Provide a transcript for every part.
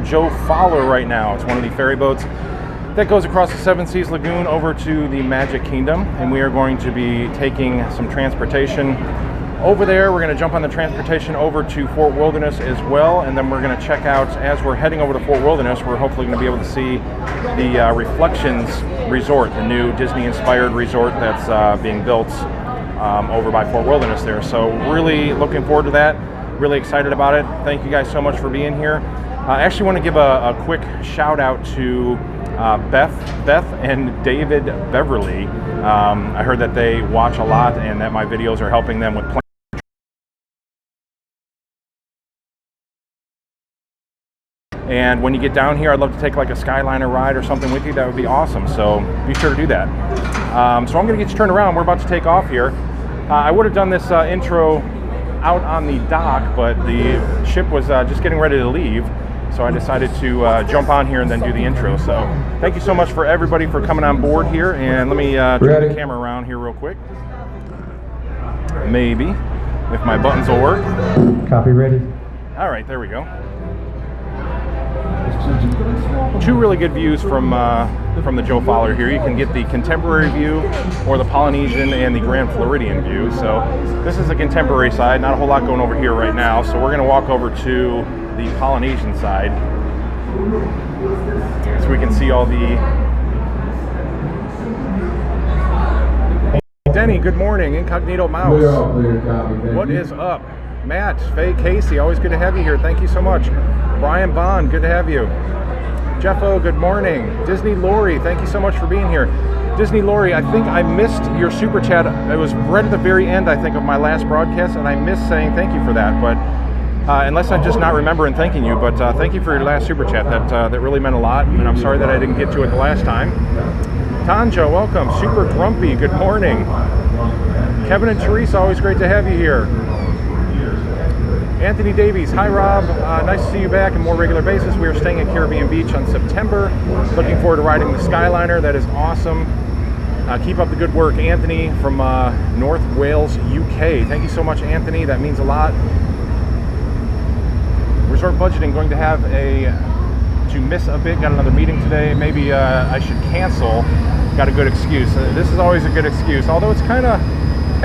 Joe Fowler right now. It's one of the ferry boats that goes across the Seas Lagoon over to the Magic Kingdom, and we are going to be taking some transportation over there. We're going to jump on the transportation over to Fort Wilderness as well, and then we're going to check out, as we're heading over to Fort Wilderness, we're hopefully going to be able to see the Reflections Resort, the new Disney-inspired resort that's being built over by Fort Wilderness there. So really looking forward to that, really excited about it. Thank you guys so much for being here. I actually want to give a quick shout out to Beth and David Beverly. I heard that they watch a lot and that my videos are helping them with planning. And when you get down here, I'd love to take like a Skyliner ride or something with you. That would be awesome. So be sure to do that. So I'm going to get you turned around. We're about to take off here. I would have done this intro out on the dock, but the ship was just getting ready to leave. So I decided to jump on here and then do the intro. So thank you so much for everybody for coming on board here. And let me turn the camera around here real quick. Maybe, if my buttons will work. Copy, ready. All right, there we go. Two really good views from the Joe Fowler here. You can get the contemporary view or the Polynesian and the Grand Floridian view. So this is the contemporary side, not a whole lot going over here right now. So we're going to walk over to the Polynesian side so we can see all the... Denny, good morning. Incognito Mouse. What is up? Matt, Faye, Casey, always good to have you here. Thank you so much. Brian Bond, good to have you. Jeffo, good morning. Disney Lori, thank you so much for being here. Disney Lori, I think I missed your super chat. It was right at the very end, I think, of my last broadcast, and I missed saying thank you for that. But unless I'm just not remembering thanking you, but thank you for your last super chat. That really meant a lot, and I'm sorry that I didn't get to it the last time. Tanja, welcome. Super Grumpy, good morning. Kevin and Teresa, always great to have you here. Anthony Davies, hi Rob, nice to see you back on a more regular basis. We are staying at Caribbean Beach on September. Looking forward to riding the Skyliner, that is awesome. Keep up the good work. Anthony from North Wales, UK. Thank you so much, Anthony, that means a lot. Resort budgeting, going to have to miss a bit, got another meeting today. Maybe I should cancel, got a good excuse. This is always a good excuse, although it's kind of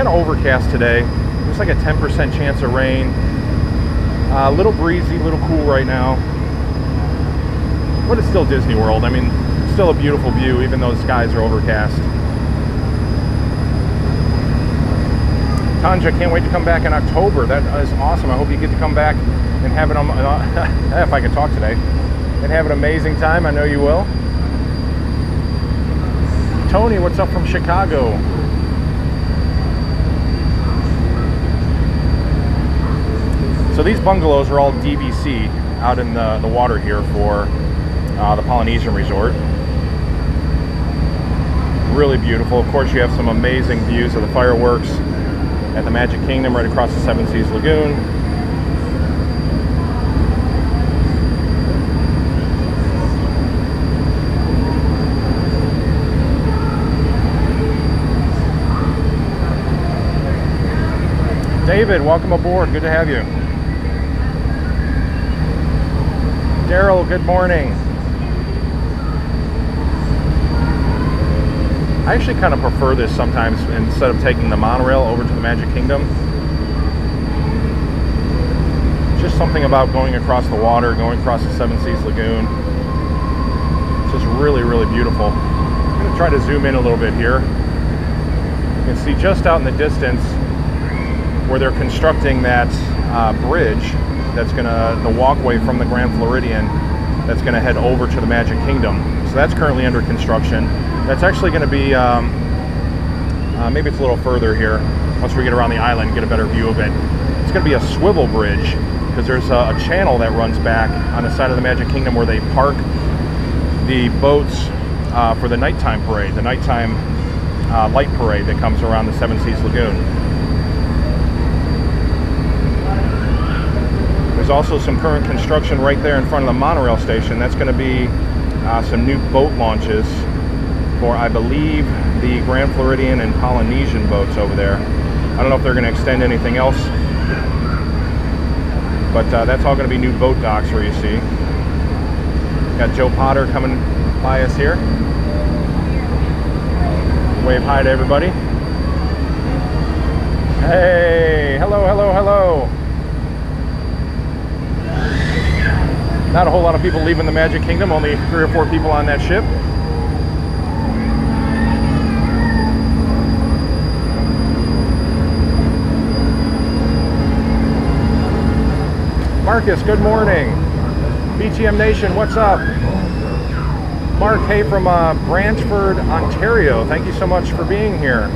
overcast today. There's like a 10% chance of rain. A little breezy, a little cool right now, but it's still Disney World. I mean, it's still a beautiful view, even though the skies are overcast. Tanja, can't wait to come back in October. That is awesome. I hope you get to come back and have it, if I can talk today, and have an amazing time. I know you will. Tony, what's up from Chicago? So these bungalows are all DVC out in the water here for the Polynesian Resort. Really beautiful. Of course, you have some amazing views of the fireworks at the Magic Kingdom right across the Seas Lagoon. David, welcome aboard. Good to have you. Daryl, good morning. I actually kind of prefer this sometimes instead of taking the monorail over to the Magic Kingdom. Just something about going across the water, going across the Seas Lagoon. It's just really, really beautiful. I'm going to try to zoom in a little bit here. You can see just out in the distance where they're constructing that bridge. That's the walkway from the Grand Floridian that's gonna head over to the Magic Kingdom. So that's currently under construction. That's actually gonna be, maybe it's a little further here. Once we get around the island, get a better view of it. It's gonna be a swivel bridge because there's a channel that runs back on the side of the Magic Kingdom where they park the boats for the nighttime parade, the nighttime light parade that comes around the Seas Lagoon. There's also some current construction right there in front of the monorail station. That's going to be some new boat launches for, I believe, the Grand Floridian and Polynesian boats over there. I don't know if they're going to extend anything else, but that's all going to be new boat docks where you see. Got Joe Potter coming by us here. Wave hi to everybody. Hey, hello, hello, hello. Not a whole lot of people leaving the Magic Kingdom, only 3 or 4 people on that ship. Marcus, good morning. BTM Nation, what's up? Mark, hey from Brantford, Ontario. Thank you so much for being here.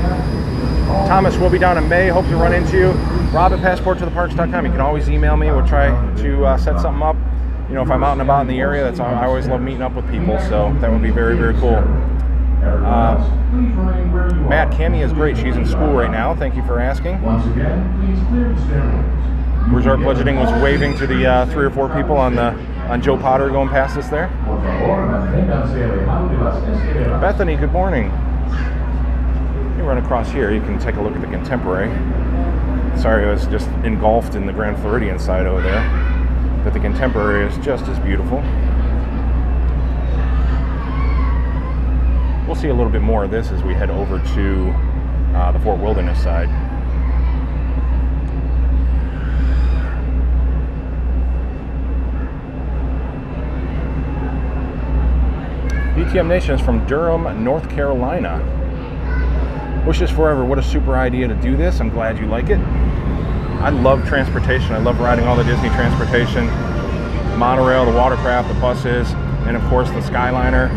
Thomas, we'll be down in May. Hope to run into you. Rob at passporttotheparks.com. You can always email me. We'll try to set something up. You know, if I'm out and about in the area, I always love meeting up with people. So that would be very, very cool. Matt, Cammie is great. She's in school right now. Thank you for asking. Resort Budgeting was waving to the 3 or 4 people on Joe Potter going past us there. Bethany, good morning. You run across here, you can take a look at the Contemporary. Sorry, I was just engulfed in the Grand Floridian side over there. But the Contemporary is just as beautiful. We'll see a little bit more of this as we head over to the Fort Wilderness side. BTM Nation is from Durham, North Carolina. Wishes Forever, what a super idea to do this. I'm glad you like it. I love transportation. I love riding all the Disney transportation. The monorail, the watercraft, the buses, and of course the Skyliner.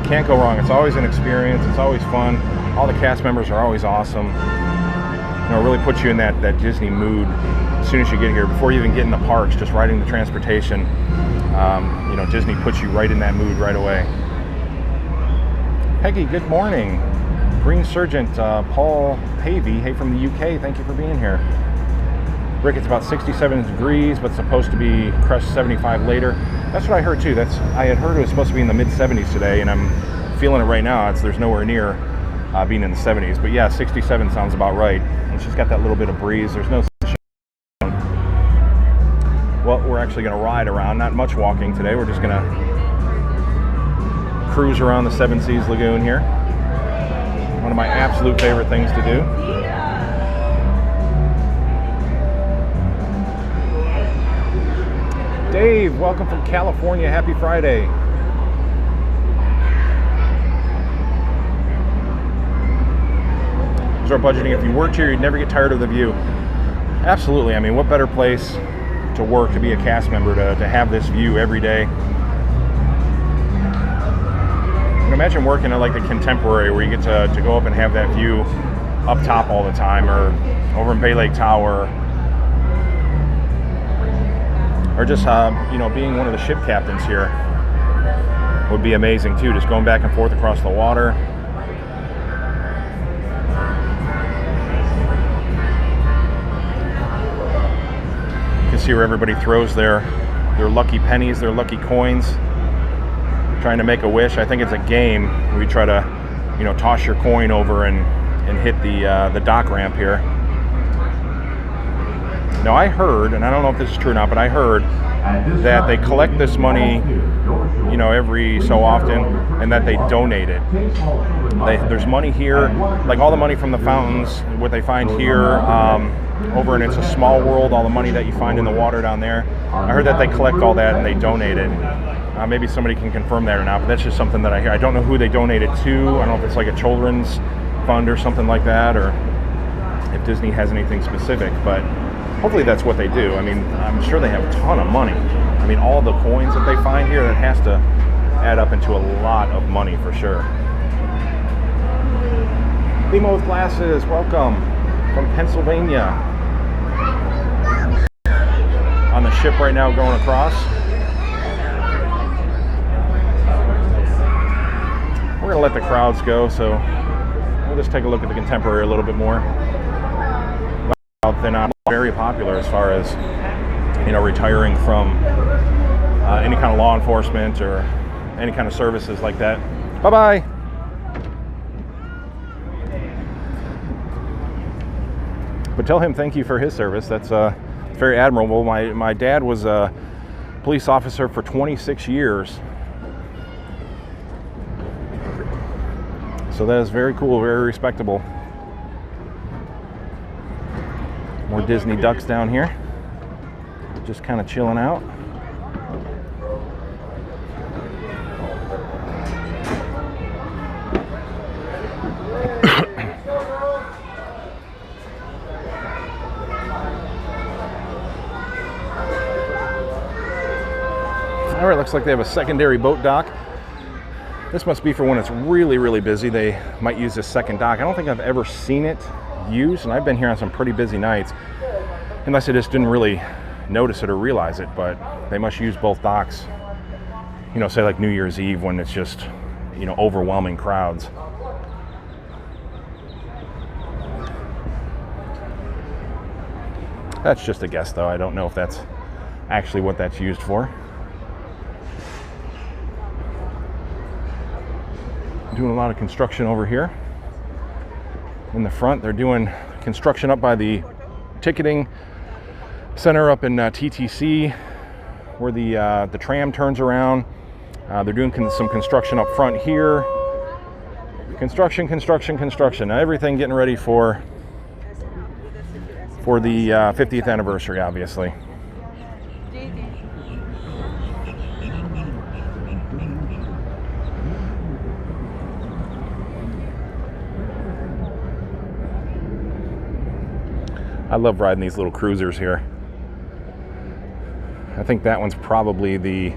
Can't go wrong. It's always an experience. It's always fun. All the cast members are always awesome. You know, it really puts you in that Disney mood as soon as you get here. Before you even get in the parks, just riding the transportation, you know, Disney puts you right in that mood right away. Peggy, good morning. Green Sergeant Paul Pavey, hey from the UK, thank you for being here. Rick, it's about 67 degrees, but supposed to be crest 75 later. That's what I heard too. I had heard it was supposed to be in the mid-70s today, and I'm feeling it right now. There's nowhere near being in the 70s, but yeah, 67 sounds about right. It's just got that little bit of breeze. There's no sunshine. Well, we're actually going to ride around. Not much walking today. We're just going to cruise around the Seas Lagoon here. One of my absolute favorite things to do. Dave, welcome from California. Happy Friday. Resort Budgeting, if you worked here, you'd never get tired of the view. Absolutely. I mean, what better place to work, to be a cast member, to have this view every day. And imagine working at like the Contemporary, where you get to go up and have that view up top all the time, or over in Bay Lake Tower, or just you know, being one of the ship captains here would be amazing too. Just going back and forth across the water. See where everybody throws their lucky pennies, their lucky coins, trying to make a wish. I think it's a game where you try to, you know, toss your coin over and hit the dock ramp here. Now I heard, and I don't know if this is true or not, but I heard that they collect this money, you know, every so often, and that they donate it. There's money here, like all the money from the fountains, what they find here, over in It's a Small World, all the money that you find in the water down there. I heard that they collect all that and they donate it. Maybe somebody can confirm that or not, but that's just something that I hear. I don't know who they donate it to. I don't know if it's like a children's fund or something like that, or if Disney has anything specific, but hopefully that's what they do. I mean, I'm sure they have a ton of money. I mean, all the coins that they find here, that has to add up into a lot of money for sure. Limo with Glasses, welcome from Pennsylvania. On the ship right now going across. We're going to let the crowds go, so we'll just take a look at the Contemporary a little bit more. They're not very popular as far as, you know, retiring from any kind of law enforcement or any kind of services like that. Bye-bye. But tell him thank you for his service. That's very admirable. My dad was police officer for 26 years. So that is very cool, very respectable. More Disney ducks down here, just kind of chilling out. All right, looks like they have a secondary boat dock. This must be for when it's really, really busy. They might use this second dock. I don't think I've ever seen it used, and I've been here on some pretty busy nights, unless I just didn't really notice it or realize it, but they must use both docks, you know, say like New Year's Eve when it's just, you know, overwhelming crowds. That's just a guess, though. I don't know if that's actually what that's used for. Doing a lot of construction over here. In the front, they're doing construction up by the ticketing center up in TTC, where the tram turns around. They're doing some construction up front here. Construction. Now everything getting ready for the 50th anniversary, obviously. I love riding these little cruisers here. I think that one's probably the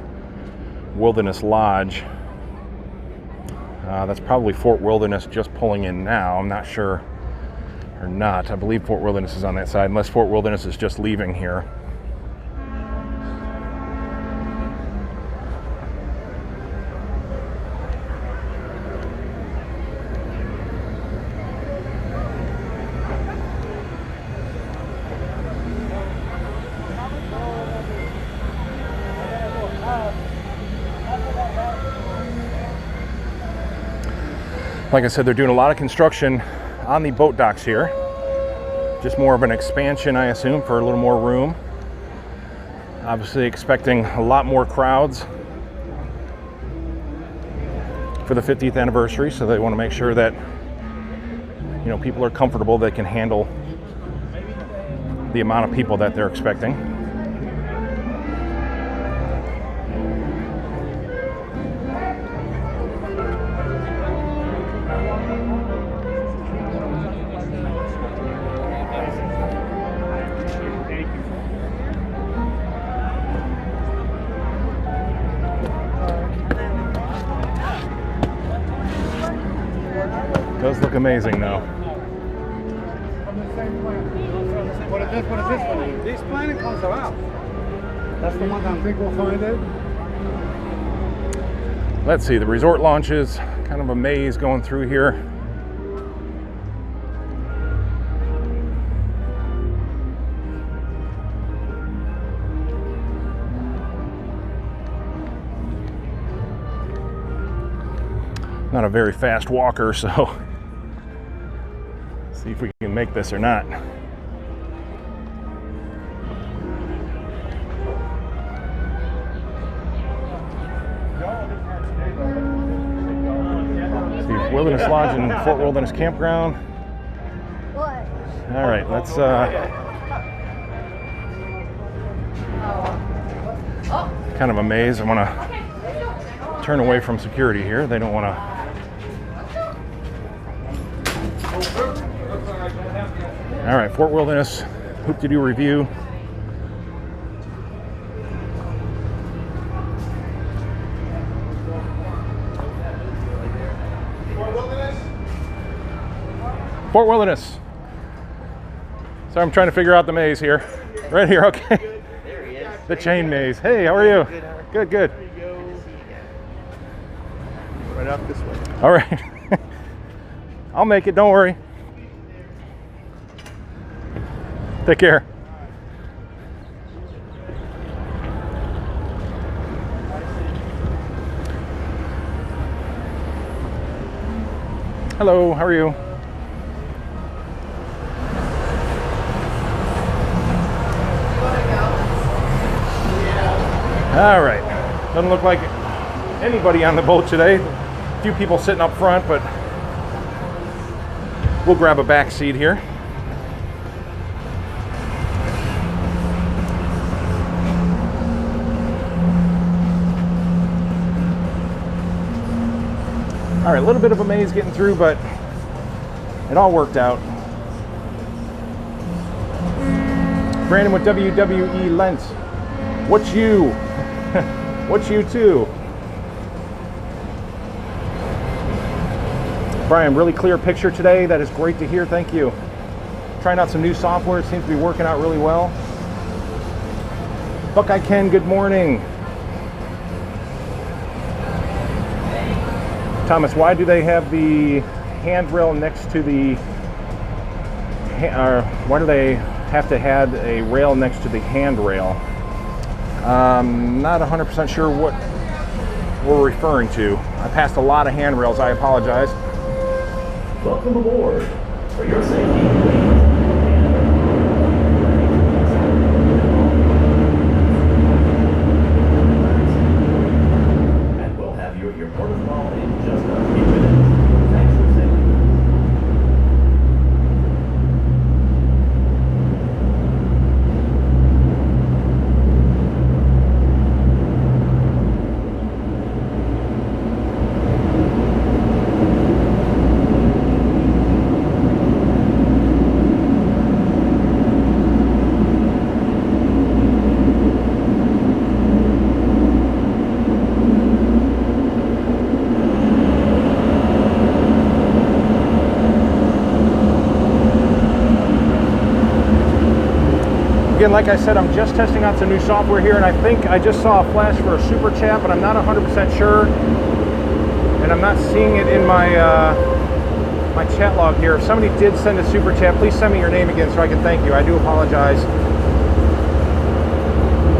Wilderness Lodge. That's probably Fort Wilderness just pulling in now. I'm not sure or not. I believe Fort Wilderness is on that side, unless Fort Wilderness is just leaving here. Like I said, they're doing a lot of construction on the boat docks here. Just more of an expansion, I assume, for a little more room. Obviously expecting a lot more crowds for the 50th anniversary, so they want to make sure that, you know, people are comfortable, they can handle the amount of people that they're expecting. Does look amazing though. What is this? What is this one? This planet comes out. That's the one I think we'll find it. Let's see, the resort launches, kind of a maze going through here. Not a very fast walker, so see if we can make this or not. See, Wilderness Lodge and Fort Wilderness Campground. All right, let's kind of a maze. I want to turn away from security here. They don't want to. All right, Fort Wilderness, hoop-de-doo review. Fort Wilderness. Sorry, I'm trying to figure out the maze here. Right here, okay. There he is. The chain maze. Hey, how are you? Good, good. There you go. Right up this way. All right. I'll make it, don't worry. Take care. Hello, how are you? All right, doesn't look like anybody on the boat today. A few people sitting up front, but we'll grab a back seat here. All right, a little bit of a maze getting through, but it all worked out. Brandon with WWE Lent. What's you? What's you too? Brian, really clear picture today. That is great to hear. Thank you. Trying out some new software. It seems to be working out really well. Buckeye Ken, good morning. Thomas, why do they have the handrail next to the, why do they have to have a rail next to the handrail? Not 100% sure what we're referring to. I passed a lot of handrails, I apologize. Welcome aboard. For your safety, Again, like I said, I'm just testing out some new software here, and I think I just saw a flash for a super chat, but I'm not 100% sure, and I'm not seeing it in my my chat log here. If somebody did send a super chat, please send me your name again so I can thank you. I do apologize.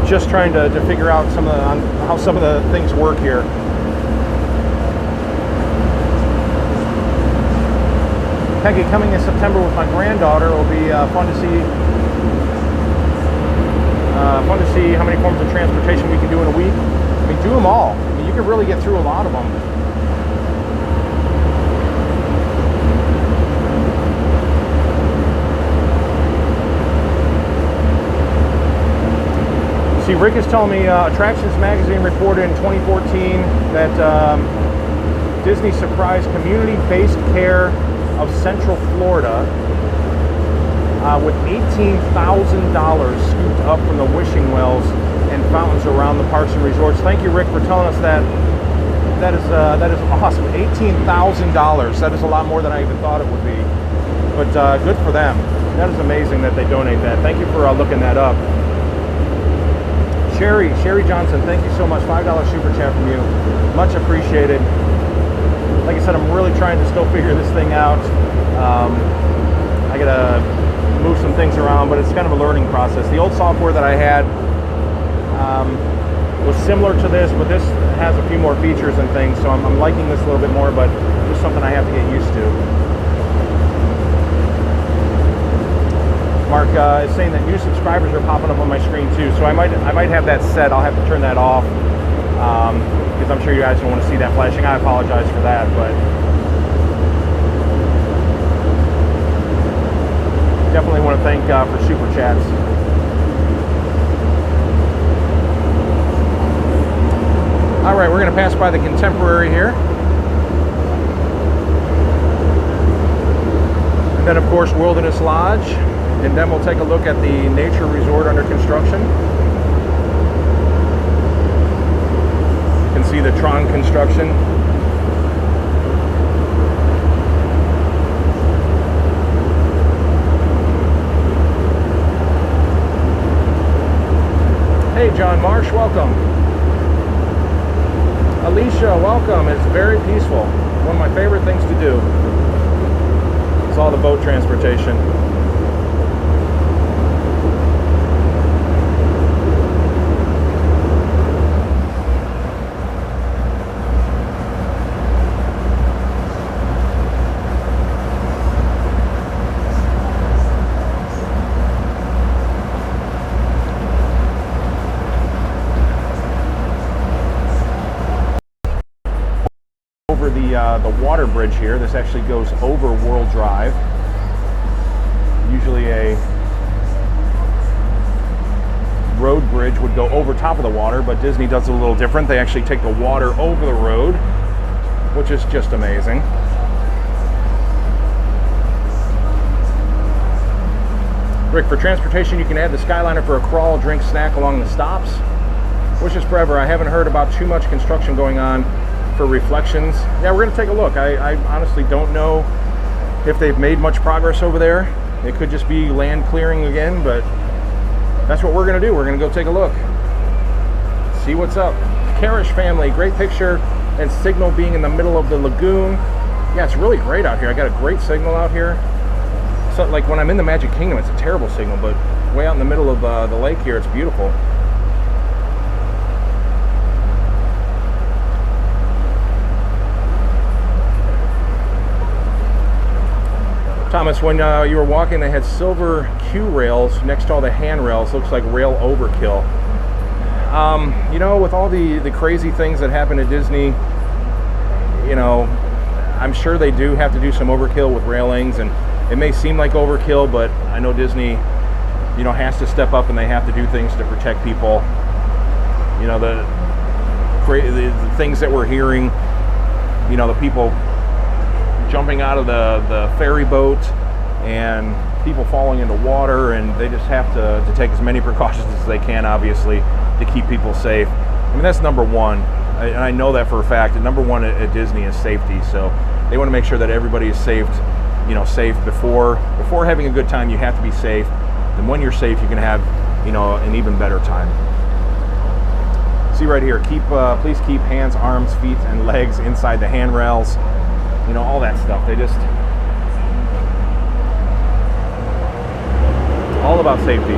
Just trying to figure out how some of the things work here. Peggy, coming in September with my granddaughter. It will be fun to see. Fun to see how many forms of transportation we can do in a week. I mean, do them all. I mean, you can really get through a lot of them. See, Rick is telling me Attractions Magazine reported in 2014 that Disney surprised community-based care of Central Florida with $18,000 scooped up from the wishing wells and fountains around the parks and resorts. Thank you, Rick, for telling us that. That is awesome. $18,000. That is a lot more than I even thought it would be. But good for them. That is amazing that they donate that. Thank you for looking that up. Sherry Johnson, thank you so much. $5 super chat from you. Much appreciated. Like I said, I'm really trying to still figure this thing out. I gotta move some things around, but it's kind of a learning process. The old software that I had was similar to this, but this has a few more features and things, so I'm liking this a little bit more, but it's something I have to get used to. Mark is saying that new subscribers are popping up on my screen too, so I might have that set. I'll have to turn that off because I'm sure you guys don't want to see that flashing. I apologize for that, but definitely want to thank for super chats. All right, we're going to pass by the Contemporary here. And then, of course, Wilderness Lodge. And then we'll take a look at the nature resort under construction. You can see the Tron construction. Hey, John Marsh, welcome. Alicia, welcome. It's very peaceful. One of my favorite things to do is all the boat transportation. over the water bridge here. This actually goes over World Drive. Usually a road bridge would go over top of the water, but Disney does it a little different. They actually take the water over the road, which is just amazing. Rick, for transportation, you can add the Skyliner for a crawl, drink, snack along the stops. Wishes forever. I haven't heard about too much construction going on for Reflections. Yeah, we're going to take a look. I honestly don't know if they've made much progress over there. It could just be land clearing again, but that's what we're going to do. We're going to go take a look. See what's up. Karish family, great picture and signal being in the middle of the lagoon. Yeah, it's really great out here. I got a great signal out here. So, like when I'm in the Magic Kingdom, it's a terrible signal, but way out in the middle of the lake here, it's beautiful. Thomas, when you were walking, they had silver Q rails next to all the handrails. Looks like rail overkill. You know, with all the crazy things that happen at Disney, you know, I'm sure they do have to do some overkill with railings, and it may seem like overkill, but I know Disney, you know, has to step up and they have to do things to protect people. You know, the things that we're hearing, you know, the people jumping out of the ferry boat and people falling into water, and they just have to take as many precautions as they can, obviously, to keep people safe. I mean, that's number one, and I know that for a fact. And number one at Disney is safety, so they want to make sure that everybody is safe before having a good time. You have to be safe, and when you're safe, you can have, you know, an even better time. See right here, please keep hands, arms, feet, and legs inside the handrails. You know, all that stuff. They just, all about safety.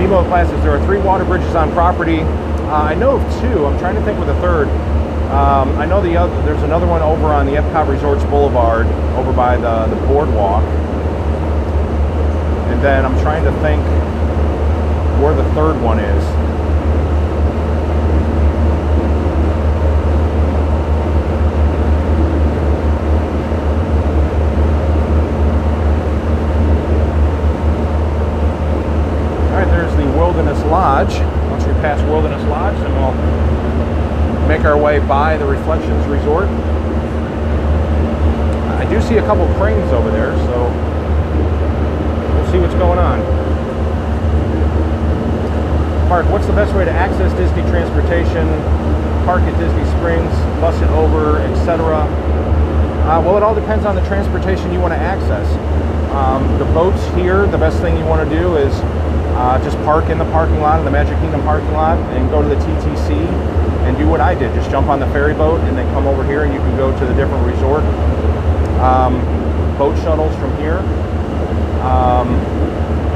Nemo classes, there are 3 water bridges on property. I know of 2. I'm trying to think with a third. I know there's another one over on the Epcot Resorts Boulevard, over by the boardwalk. And then I'm trying to think where the third one is. Lodge. Once we pass Wilderness Lodge, then we'll make our way by the Reflections Resort. I do see a couple cranes over there, so we'll see what's going on. Mark, what's the best way to access Disney transportation? Park at Disney Springs, bus it over, etc. Well, it all depends on the transportation you want to access. The boats here, the best thing you want to do is just park in the parking lot, in the Magic Kingdom parking lot, and go to the TTC and do what I did. Just jump on the ferry boat and then come over here and you can go to the different resort. Boat shuttles from here.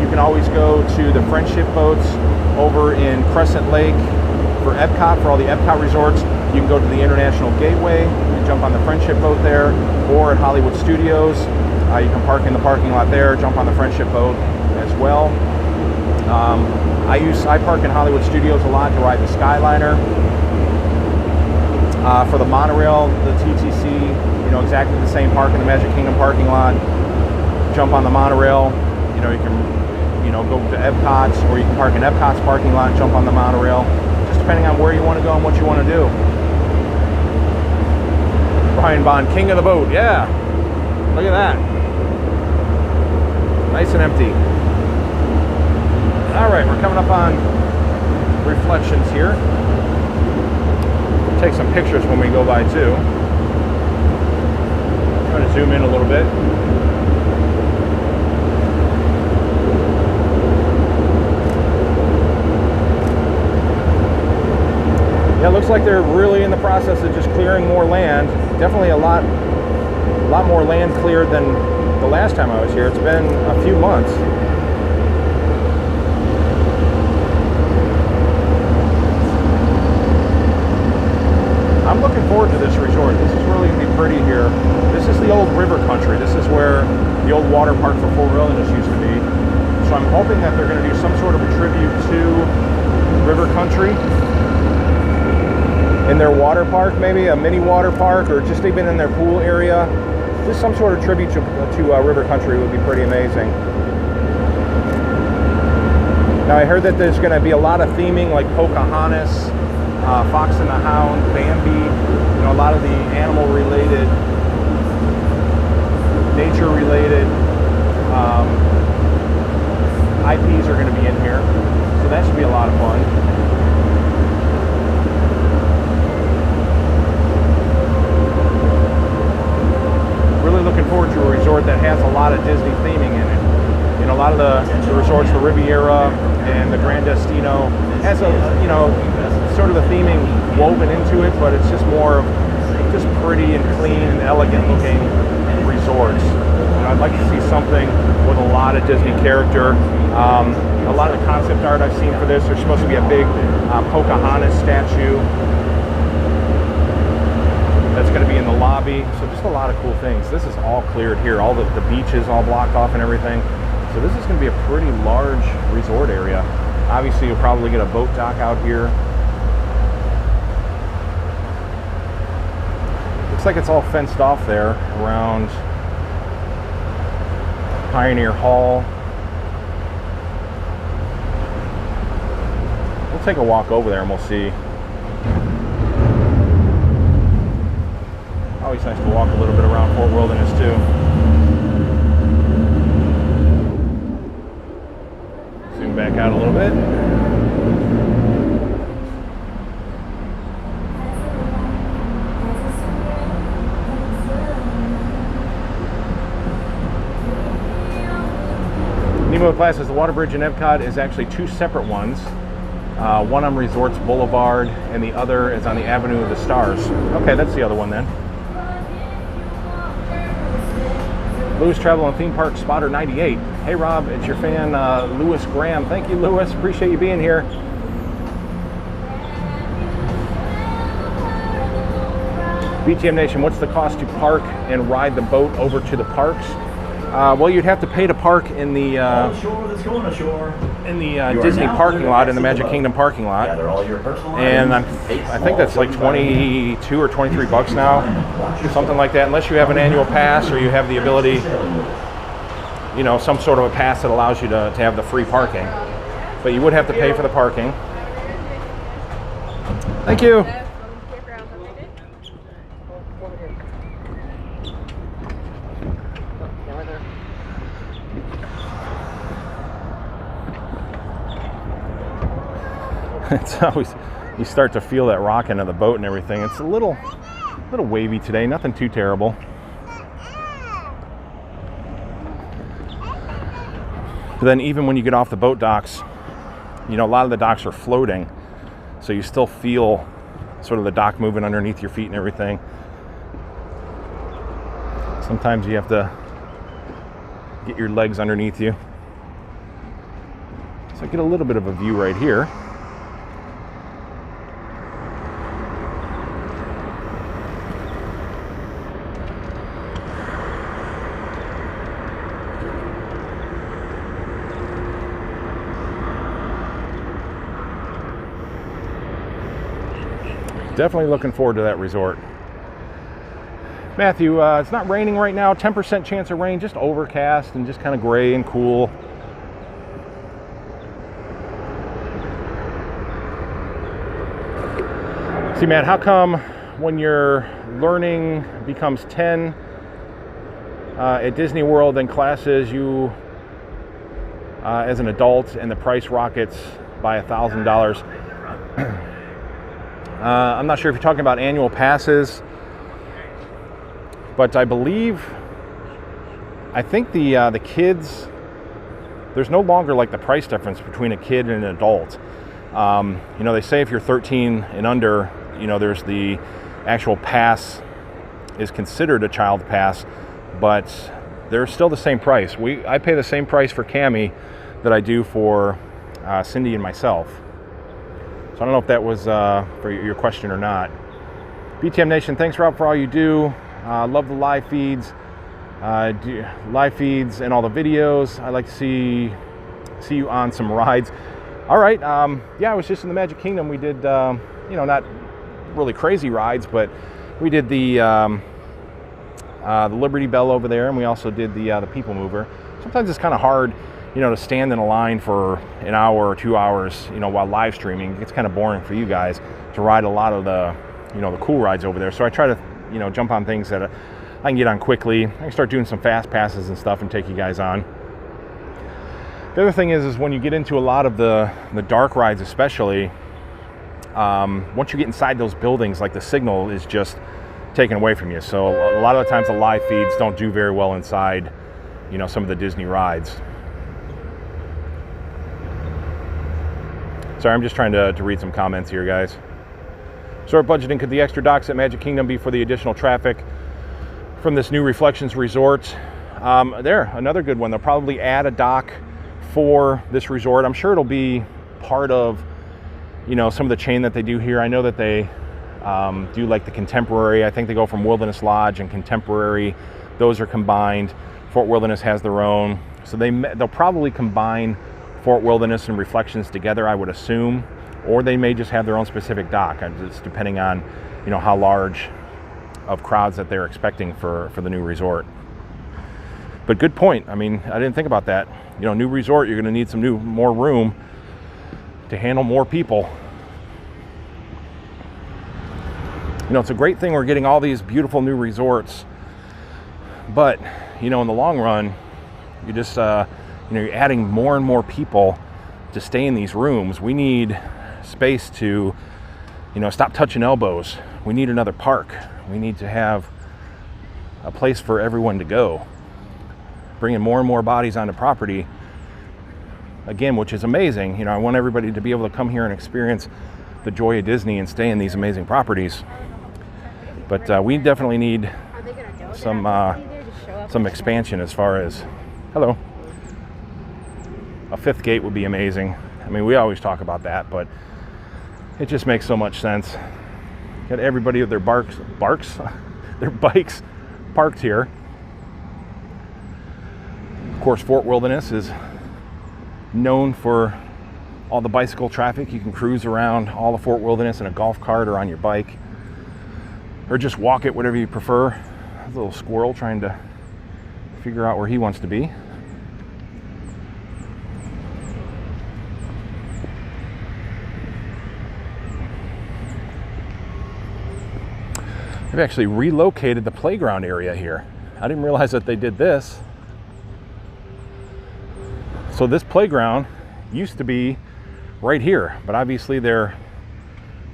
You can always go to the Friendship boats over in Crescent Lake for Epcot, for all the Epcot resorts. You can go to the International Gateway and jump on the Friendship boat there, or at Hollywood Studios. You can park in the parking lot there, jump on the Friendship boat as well. I park in Hollywood Studios a lot to ride the Skyliner. For the monorail, the TTC, you know, exactly the same. Park in the Magic Kingdom parking lot, jump on the monorail. You know, you can, you know, go to Epcot's, or you can park in Epcot's parking lot and jump on the monorail, just depending on where you want to go and what you want to do. Brian Bond, king of the boat. Yeah, look at that. Nice and empty. All right, we're coming up on Reflections here. Take some pictures when we go by too. Try to zoom in a little bit. Yeah, it looks like they're really in the process of just clearing more land. Definitely a lot more land cleared than the last time I was here. It's been a few months. I'm looking forward to this resort. This is really going to be pretty here. This is the old river country. This is where the old water park for Fort Wilderness used to be. So I'm hoping that they're going to do some sort of a tribute to river country in their water park, maybe a mini water park, or just even in their pool area. Just some sort of tribute to river country would be pretty amazing. Now I heard that there's going to be a lot of theming, like Pocahontas, Fox and the Hound, Bambi, you know, a lot of the animal related, nature related IPs are going to be in here, so that should be a lot of fun. Really looking forward to a resort that has a lot of Disney theming in it. You know, a lot of the resorts, the Riviera and the Grand Destino, has a, you know, sort of a theming woven into it, but it's just more of just pretty and clean and elegant looking resorts. And I'd like to see something with a lot of Disney character. A lot of the concept art I've seen for this, there's supposed to be a big Pocahontas statue that's going to be in the lobby. So just a lot of cool things. This is all cleared here. All the beaches all blocked off and everything. So this is going to be a pretty large resort area. Obviously, you'll probably get a boat dock out here. Looks like it's all fenced off there around Pioneer Hall. We'll take a walk over there and we'll see. Always nice to walk a little bit around Fort Wilderness too. Zoom back out a little bit. Nemo classes, the water bridge in Epcot is actually two separate ones. One on Resorts Boulevard and the other is on the Avenue of the Stars. Okay, that's the other one then. Lewis Travel and Theme Park Spotter 98. Hey Rob, it's your fan Lewis Graham. Thank you, Lewis. Appreciate you being here. BTM Nation, what's the cost to park and ride the boat over to the parks? Well, you'd have to pay to park in the Disney parking lot, in the Magic Kingdom parking lot, and I think that's like 22 or 23 bucks now, something like that, unless you have an annual pass or you have the ability, you know, some sort of a pass that allows you to have the free parking. But you would have to pay for the parking. Thank you. It's always, you start to feel that rocking of the boat and everything. It's a little wavy today, nothing too terrible. But then even when you get off the boat docks, you know, a lot of the docks are floating, so you still feel sort of the dock moving underneath your feet and everything. Sometimes you have to get your legs underneath you. So I get a little bit of a view right here. Definitely looking forward to that resort. Matthew, it's not raining right now, 10% chance of rain, just overcast and just kind of gray and cool. See, Matt, how come when your learning becomes 10 at Disney World and classes, you as an adult, and the price rockets by $1,000? I'm not sure if you're talking about annual passes, but I think the kids, there's no longer like the price difference between a kid and an adult. You know, they say if you're 13 and under, you know, there's the actual pass is considered a child pass, but they're still the same price. I pay the same price for Cammie that I do for Cindy and myself. So I don't know if that was for your question or not. BTM Nation, thanks Rob for all you do. Love the live feeds, and all the videos. I'd like to see you on some rides. All right, yeah, I was just in the Magic Kingdom. We did, you know, not really crazy rides, but we did the Liberty Bell over there, and we also did the People Mover. Sometimes it's kind of hard, you know, to stand in a line for an hour or 2 hours, you know, while live streaming. It's kind of boring for you guys to ride a lot of the, you know, the cool rides over there. So I try to, you know, jump on things that I can get on quickly. I can start doing some fast passes and stuff and take you guys on. The other thing is when you get into a lot of the dark rides, especially, once you get inside those buildings, like the signal is just taken away from you. So a lot of the times the live feeds don't do very well inside, you know, some of the Disney rides. Sorry, I'm just trying to read some comments here, guys. Resort budgeting, could the extra docks at Magic Kingdom be for the additional traffic from this new Reflections Resort? There, another good one. They'll probably add a dock for this resort. I'm sure it'll be part of, you know, some of the chain that they do here. I know that they do like the Contemporary. I think they go from Wilderness Lodge and Contemporary. Those are combined. Fort Wilderness has their own. So they'll probably combine Fort Wilderness and Reflections together, I would assume. Or they may just have their own specific dock. It's depending on, you know, how large of crowds that they're expecting for the new resort. But good point. I mean, I didn't think about that. You know, new resort, you're going to need some more room to handle more people. You know, it's a great thing we're getting all these beautiful new resorts, but, you know, in the long run, you just, you know, you're adding more and more people to stay in these rooms. We need space to, you know, stop touching elbows. We need another park. We need to have a place for everyone to go. Bringing more and more bodies onto property, again, which is amazing. You know, I want everybody to be able to come here and experience the joy of Disney and stay in these amazing properties. But we definitely need some expansion as far as, hello, a fifth gate would be amazing. I mean, we always talk about that, but it just makes so much sense. Got everybody with their their bikes parked here. Of course, Fort Wilderness is known for all the bicycle traffic. You can cruise around all of Fort Wilderness in a golf cart or on your bike, or just walk it, whatever you prefer. There's a little squirrel trying to figure out where he wants to be. They've actually relocated the playground area here. I didn't realize that they did this. So this playground used to be right here, but obviously they're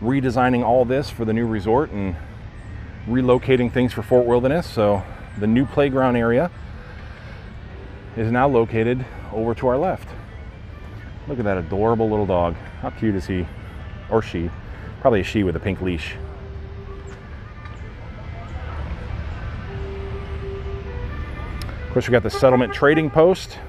redesigning all this for the new resort and relocating things for Fort Wilderness. So the new playground area is now located over to our left. Look at that adorable little dog. How cute is he? Or she. Probably a she with a pink leash. Of course, we got the settlement trading post.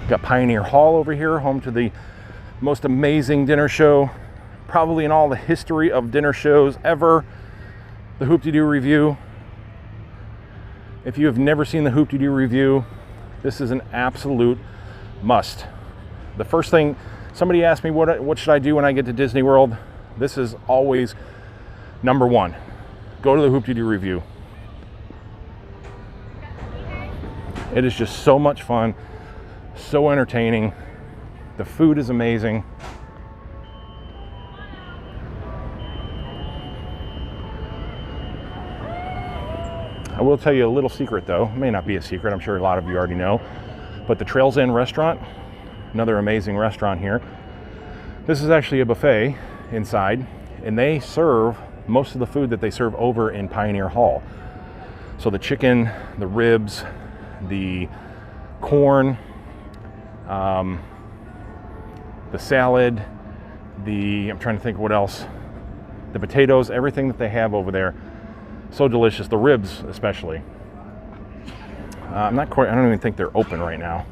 Got Pioneer Hall over here, home to the most amazing dinner show, probably in all the history of dinner shows ever, the Hoop-de-Doo Review. If you have never seen the Hoop-de-Doo Review, this is an absolute must. The first thing somebody asked me, what should I do when I get to Disney World? This is always number one. Go to the Hoop-de-Doo Review. It is just so much fun, so entertaining. The food is amazing. I will tell you a little secret though. It may not be a secret, I'm sure a lot of you already know, but the Trails Inn restaurant, another amazing restaurant here. This is actually a buffet inside, and they serve most of the food that they serve over in Pioneer Hall. So the chicken, the ribs, the corn, the salad, I'm trying to think what else, the potatoes, everything that they have over there. So delicious, the ribs especially. I'm not quite, I don't even think they're open right now.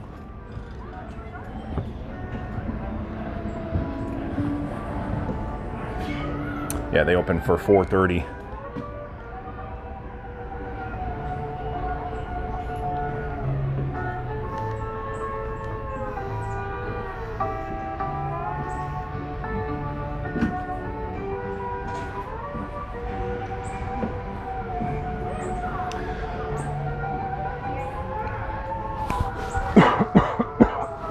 Yeah, they open for 4:30.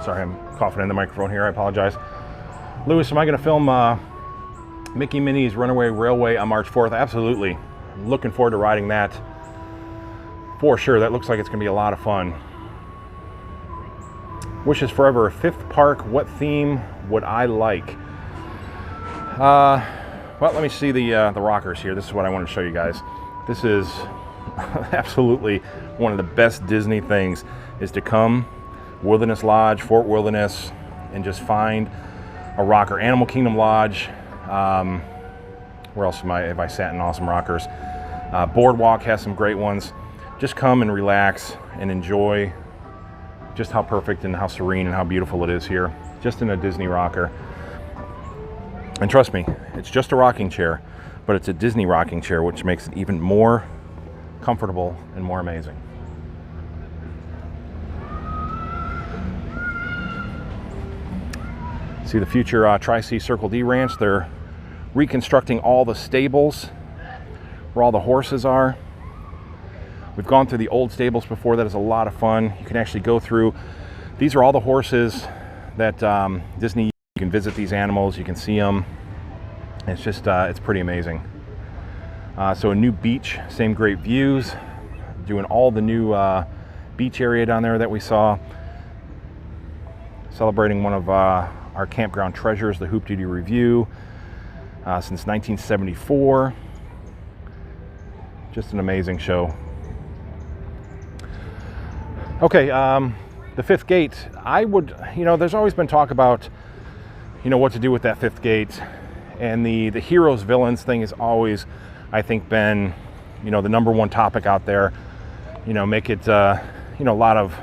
Sorry, I'm coughing in the microphone here. I apologize. Lewis, am I going to film Mickey Minnie's Runaway Railway on March 4th? Absolutely. I'm looking forward to riding that for sure. That looks like it's going to be a lot of fun. Wishes Forever, 5th park. What theme would I like? Well, let me see the rockers here. This is what I want to show you guys. This is absolutely one of the best Disney things, is to come Wilderness Lodge, Fort Wilderness, and just find a rocker. Animal Kingdom Lodge. Where else have I sat in awesome rockers? Boardwalk has some great ones. Just come and relax and enjoy just how perfect and how serene and how beautiful it is here, just in a Disney rocker. And trust me, it's just a rocking chair, but it's a Disney rocking chair, which makes it even more comfortable and more amazing. See the future Tri-C Circle D Ranch. They're reconstructing all the stables where all the horses are. We've gone through the old stables before. That is a lot of fun. You can actually go through. These are all the horses that Disney. You can visit these animals. You can see them. It's just it's pretty amazing. So a new beach, same great views. Doing all the new beach area down there that we saw. Celebrating one of our campground treasures, the Hoop Duty Review, since 1974. Just an amazing show. Okay, the 5th gate. I would, there's always been talk about, what to do with that 5th gate, and the heroes villains thing has always, I think, been, the #1 topic out there. Make it, a lot of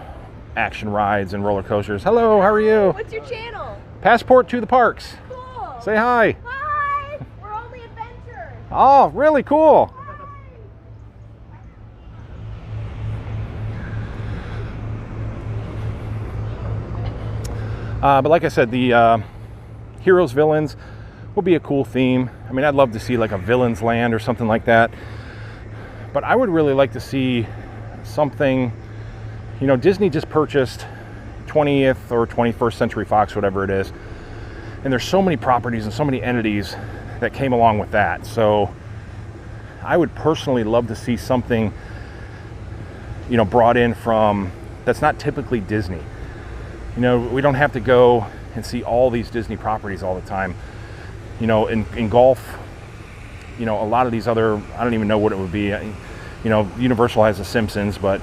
action rides and roller coasters. Hello, how are you? What's your channel? Passport to the Parks. Cool. Say hi. Hi. We're only adventurers. Oh, really cool. But like I said, the heroes villains will be a cool theme. I mean, I'd love to see like a villains land or something like that. But I would really like to see something. Disney just purchased 20th or 21st Century Fox, whatever it is. And there's so many properties and so many entities that came along with that. So I would personally love to see something, brought in from, that's not typically Disney. We don't have to go and see all these Disney properties all the time. In golf, a lot of these other, I don't even know what it would be. Universal has The Simpsons, but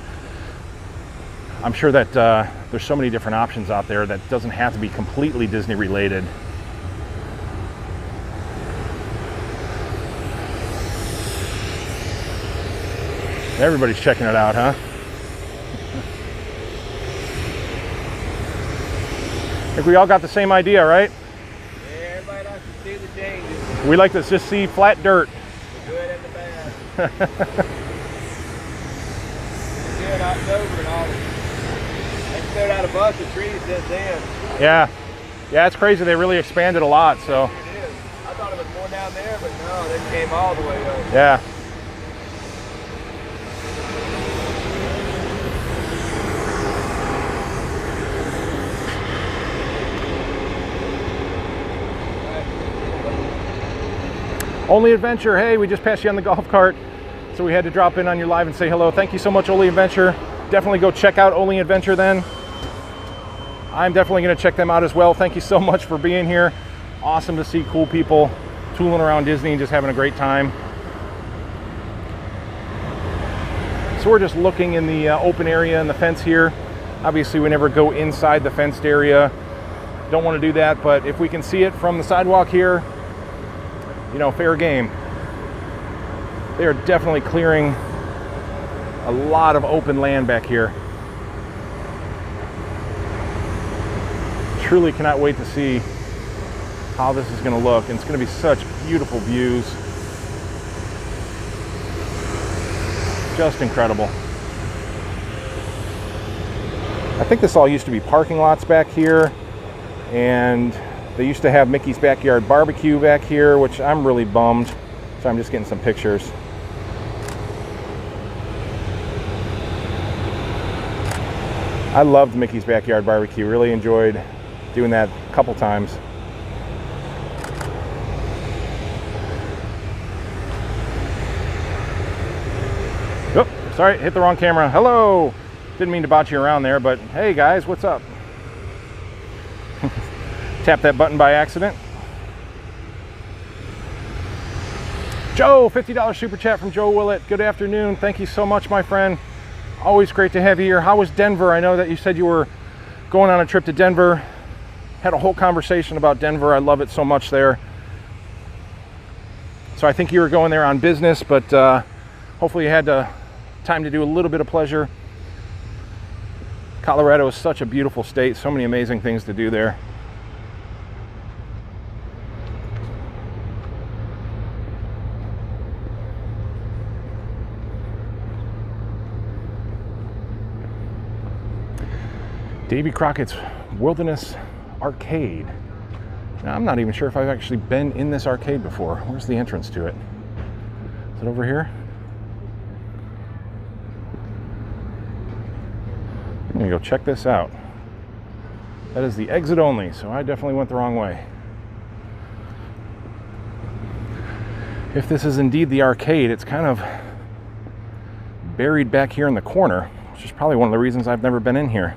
I'm sure that there's so many different options out there that doesn't have to be completely Disney related. Everybody's checking it out, huh? I think we all got the same idea, right? Yeah, everybody likes to see the changes. We like to just see flat dirt. The good and the bad. Good October and all. They cleared out a bunch of trees since then. Yeah, it's crazy. They really expanded a lot. So. It is. I thought it was more down there, but no, they came all the way up. Yeah. Only Adventure, hey, we just passed you on the golf cart, so we had to drop in on your live and say hello. Thank you so much, Only Adventure. Definitely go check out Only Adventure then. I'm definitely going to check them out as well. Thank you so much for being here. Awesome to see cool people tooling around Disney and just having a great time. So we're just looking in the open area and the fence here. Obviously, we never go inside the fenced area. Don't want to do that, but if we can see it from the sidewalk here, fair game. They are definitely clearing a lot of open land back here. Truly cannot wait to see how this is going to look. And it's going to be such beautiful views. Just incredible. I think this all used to be parking lots back here, and they used to have Mickey's Backyard Barbecue back here, which I'm really bummed. So I'm just getting some pictures. I loved Mickey's Backyard Barbecue. Really enjoyed doing that a couple times. Oh, sorry, hit the wrong camera. Hello. Didn't mean to botch you around there, but hey guys, what's up? Tap that button by accident. Joe, $50 super chat from Joe Willett. Good afternoon. Thank you so much, my friend. Always great to have you here. How was Denver? I know that you said you were going on a trip to Denver. Had a whole conversation about Denver. I love it so much there. So I think you were going there on business, but hopefully you had time to do a little bit of pleasure. Colorado is such a beautiful state. So many amazing things to do there. Davy Crockett's Wilderness Arcade. Now, I'm not even sure if I've actually been in this arcade before. Where's the entrance to it? Is it over here? I'm gonna go check this out. That is the exit only, so I definitely went the wrong way. If this is indeed the arcade, it's kind of buried back here in the corner, which is probably one of the reasons I've never been in here.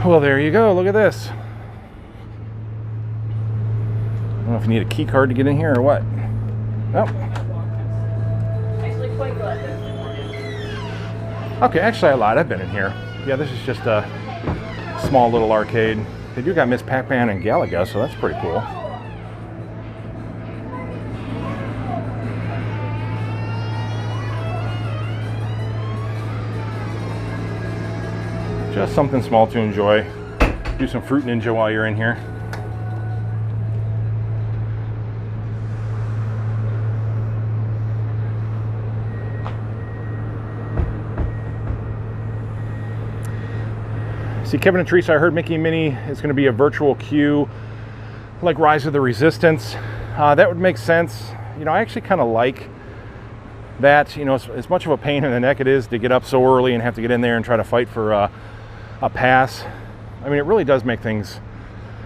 Well, there you go. Look at this. I don't know if you need a key card to get in here or what. Oh. Okay, actually I lied. I've been in here. Yeah, this is just a small little arcade. They do got Miss Pac-Man and Galaga, so that's pretty cool. Just something small to enjoy. Do some Fruit Ninja while you're in here. See, Kevin and Teresa, I heard Mickey and Minnie is going to be a virtual queue like Rise of the Resistance. That would make sense. You know, I actually kind of like that. You know, as much of a pain in the neck it is to get up so early and have to get in there and try to fight for a pass. I mean, it really does make things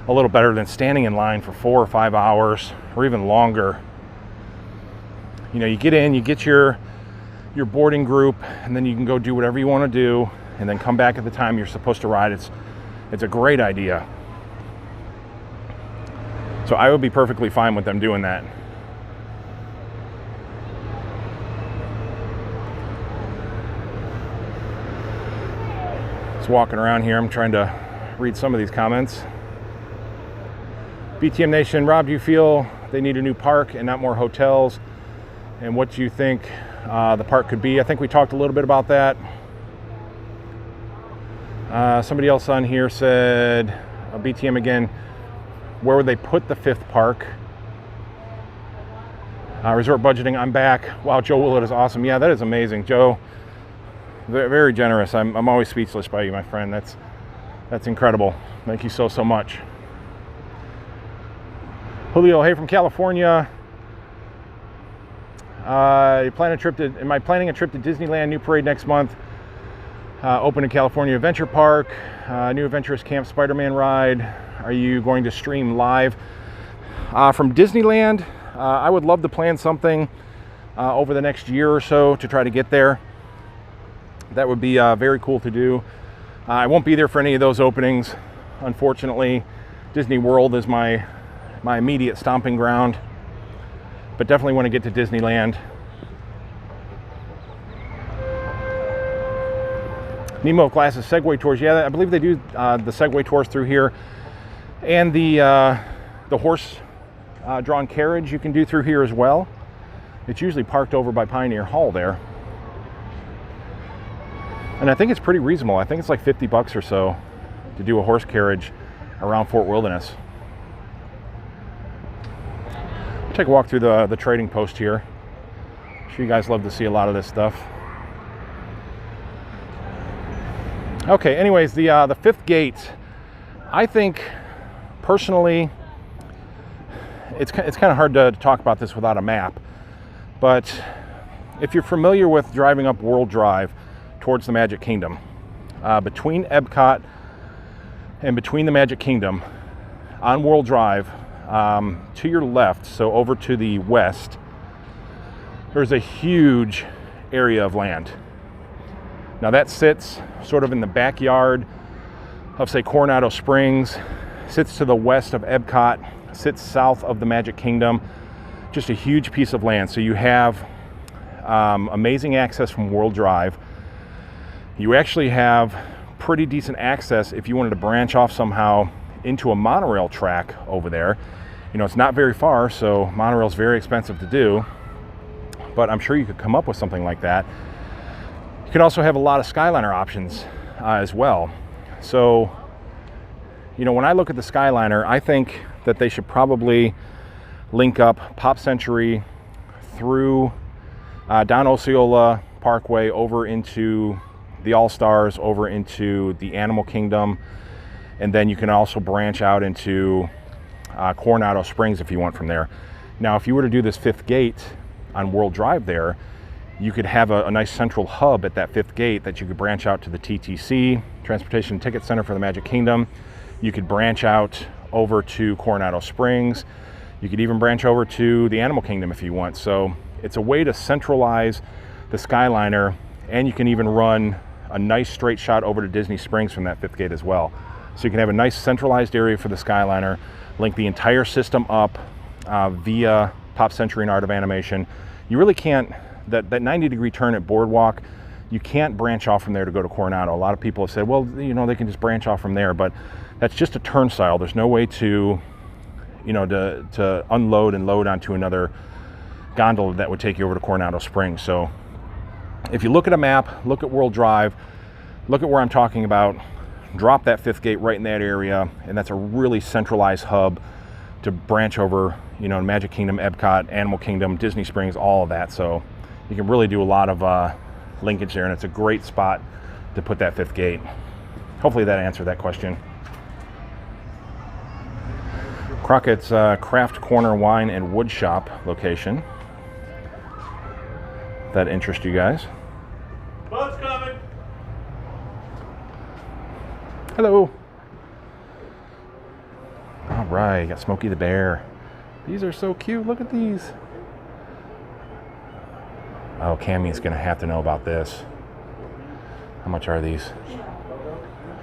a little better than standing in line for 4 or 5 hours or even longer. You know, you get in, you get your boarding group, and then you can go do whatever you want to do and then come back at the time you're supposed to ride. It's a great idea. So I would be perfectly fine with them doing that. Just walking around here, I'm trying to read some of these comments. BTM Nation, Rob, do you feel they need a new park and not more hotels? And what do you think the park could be? I think we talked a little bit about that. Somebody else on here said, BTM again, where would they put the 5th park? Resort budgeting, I'm back. Wow, Joe Willett is awesome. Yeah, that is amazing. Joe, very generous. I'm always speechless by you, my friend. That's incredible. Thank you so much. Julio, hey from California. Am I planning a trip to Disneyland New Parade next month? Open in California Adventure Park, new Adventurous Camp Spider-Man ride. Are you going to stream live? From Disneyland, I would love to plan something over the next year or so to try to get there. That would be very cool to do. I won't be there for any of those openings, unfortunately. Disney World is my immediate stomping ground, but definitely want to get to Disneyland. Nemo Glasses Segway tours. Yeah, I believe they do the Segway tours through here, and the horse drawn carriage you can do through here as well. It's usually parked over by Pioneer Hall there, and I think it's pretty reasonable. I think it's like $50 or so to do a horse carriage around Fort Wilderness. Take a walk through the trading post here. I'm sure you guys love to see a lot of this stuff. Okay, anyways, the fifth gate, I think personally, it's kind of hard to talk about this without a map, but if you're familiar with driving up World Drive towards the Magic Kingdom, between Epcot and between the Magic Kingdom on World Drive, to your left, so over to the west, there's a huge area of land. Now that sits sort of in the backyard of, say, Coronado Springs, sits to the west of Epcot, sits south of the Magic Kingdom, just a huge piece of land. So you have amazing access from World Drive. You actually have pretty decent access if you wanted to branch off somehow into a monorail track over there. You know, it's not very far, so monorail is very expensive to do, but I'm sure you could come up with something like that. You can also have a lot of Skyliner options as well. So, you know, when I look at the Skyliner, I think that they should probably link up Pop Century through down Osceola Parkway over into the All-Stars, over into the Animal Kingdom, and then you can also branch out into Coronado Springs if you want from there. Now, if you were to do this fifth gate on World Drive there, you could have a nice central hub at that fifth gate that you could branch out to the TTC, Transportation Ticket Center for the Magic Kingdom. You could branch out over to Coronado Springs. You could even branch over to the Animal Kingdom if you want. So it's a way to centralize the Skyliner, and you can even run a nice straight shot over to Disney Springs from that fifth gate as well. So you can have a nice centralized area for the Skyliner, link the entire system up via Pop Century and Art of Animation. You really can't, that 90-degree turn at Boardwalk, you can't branch off from there to go to Coronado. A lot of people have said, well, you know, they can just branch off from there, but that's just a turnstile. There's no way to, you know, to unload and load onto another gondola that would take you over to Coronado Springs. So if you look at a map, look at World Drive, look at where I'm talking about, drop that fifth gate right in that area, and that's a really centralized hub to branch over, you know, Magic Kingdom, Epcot, Animal Kingdom, Disney Springs, all of that. So you can really do a lot of linkage there, and it's a great spot to put that fifth gate. Hopefully that answered that question. Crockett's Craft Corner Wine and Wood Shop location. If that interests you guys. Boat's coming. Hello. All right, got Smokey the Bear. These are so cute. Look at these. Oh, Cammie's gonna have to know about this. How much are these?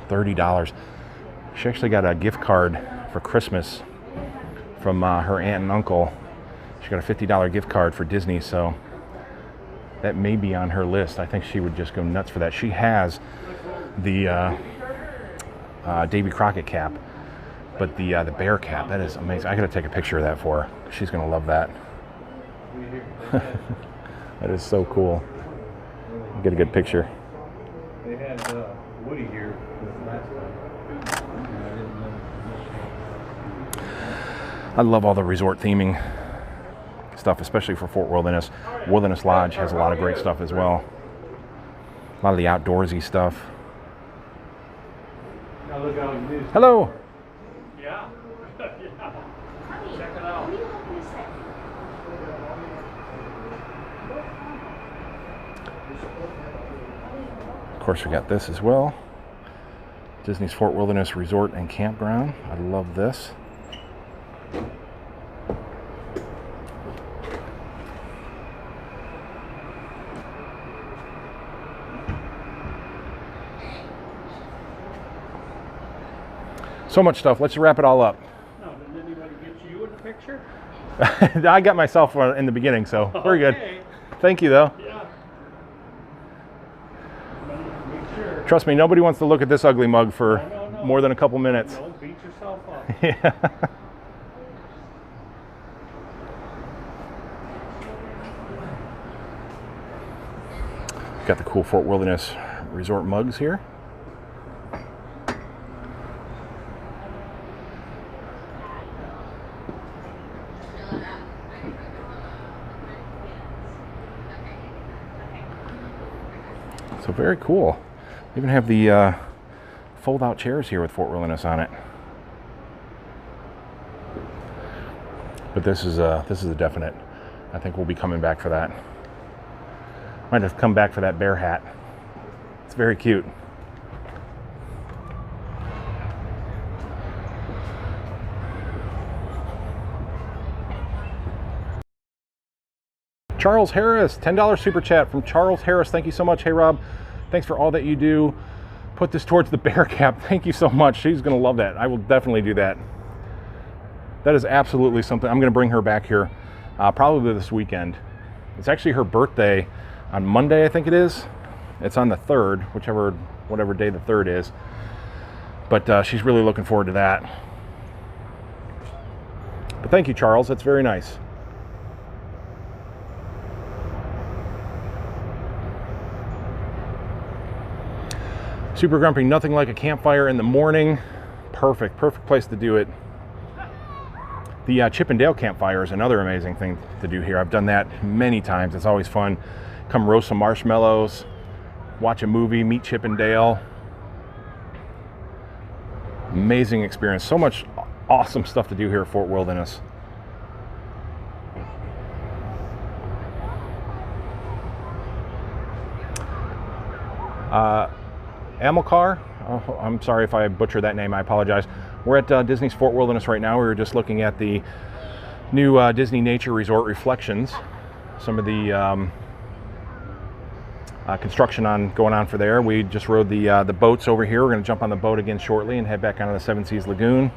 $30. She actually got a gift card for Christmas from her aunt and uncle. She got a $50 gift card for Disney, so that may be on her list. I think she would just go nuts for that. She has the Davy Crockett cap, but the bear cap, that is amazing. I gotta take a picture of that for her. She's gonna love that. That is so cool. Get a good picture. They had Woody here last time. I love all the resort theming stuff, especially for Fort Wilderness. Wilderness Lodge has a lot of great stuff as well. A lot of the outdoorsy stuff. Now look how it is. Hello. Yeah. Check it out. What are you looking to say? Of course, we got this as well. Disney's Fort Wilderness Resort and Campground. I love this. So much stuff. Let's wrap it all up. No, did anybody get you in the picture? I got myself in the beginning, so we're good. Okay. Thank you, though. Yeah. Make sure. Trust me, nobody wants to look at this ugly mug for No. more than a couple minutes. Don't beat yourself up. Yeah. Got the cool Fort Wilderness Resort mugs here. very cool. They even have the fold-out chairs here with Fort Wilderness on it. But this is a definite. I think we'll be coming back for that. Might have come back for that bear hat. It's very cute. Charles Harris, $10 super chat from Charles Harris. Thank you so much. Hey Rob, thanks for all that you do. Put this towards the bear cap. Thank you so much. She's gonna love that. I will definitely do that. That is absolutely something. I'm gonna bring her back here probably this weekend. It's actually her birthday on Monday, I think it is. It's on the 3rd, whatever day the 3rd is. But she's really looking forward to that. But thank you, Charles. That's very nice. Super Grumpy, nothing like a campfire in the morning. Perfect place to do it. The Chip and Dale campfire is another amazing thing to do here. I've done that many times. It's always fun. Come roast some marshmallows, watch a movie, meet Chip and Dale. Amazing experience. So much awesome stuff to do here at Fort Wilderness. Amilcar, oh, I'm sorry if I butchered that name, I apologize. We're at Disney's Fort Wilderness right now. We were just looking at the new Disney Nature Resort Reflections. Some of the construction going on for there. We just rode the boats over here. We're going to jump on the boat again shortly and head back onto the Seven Seas Lagoon.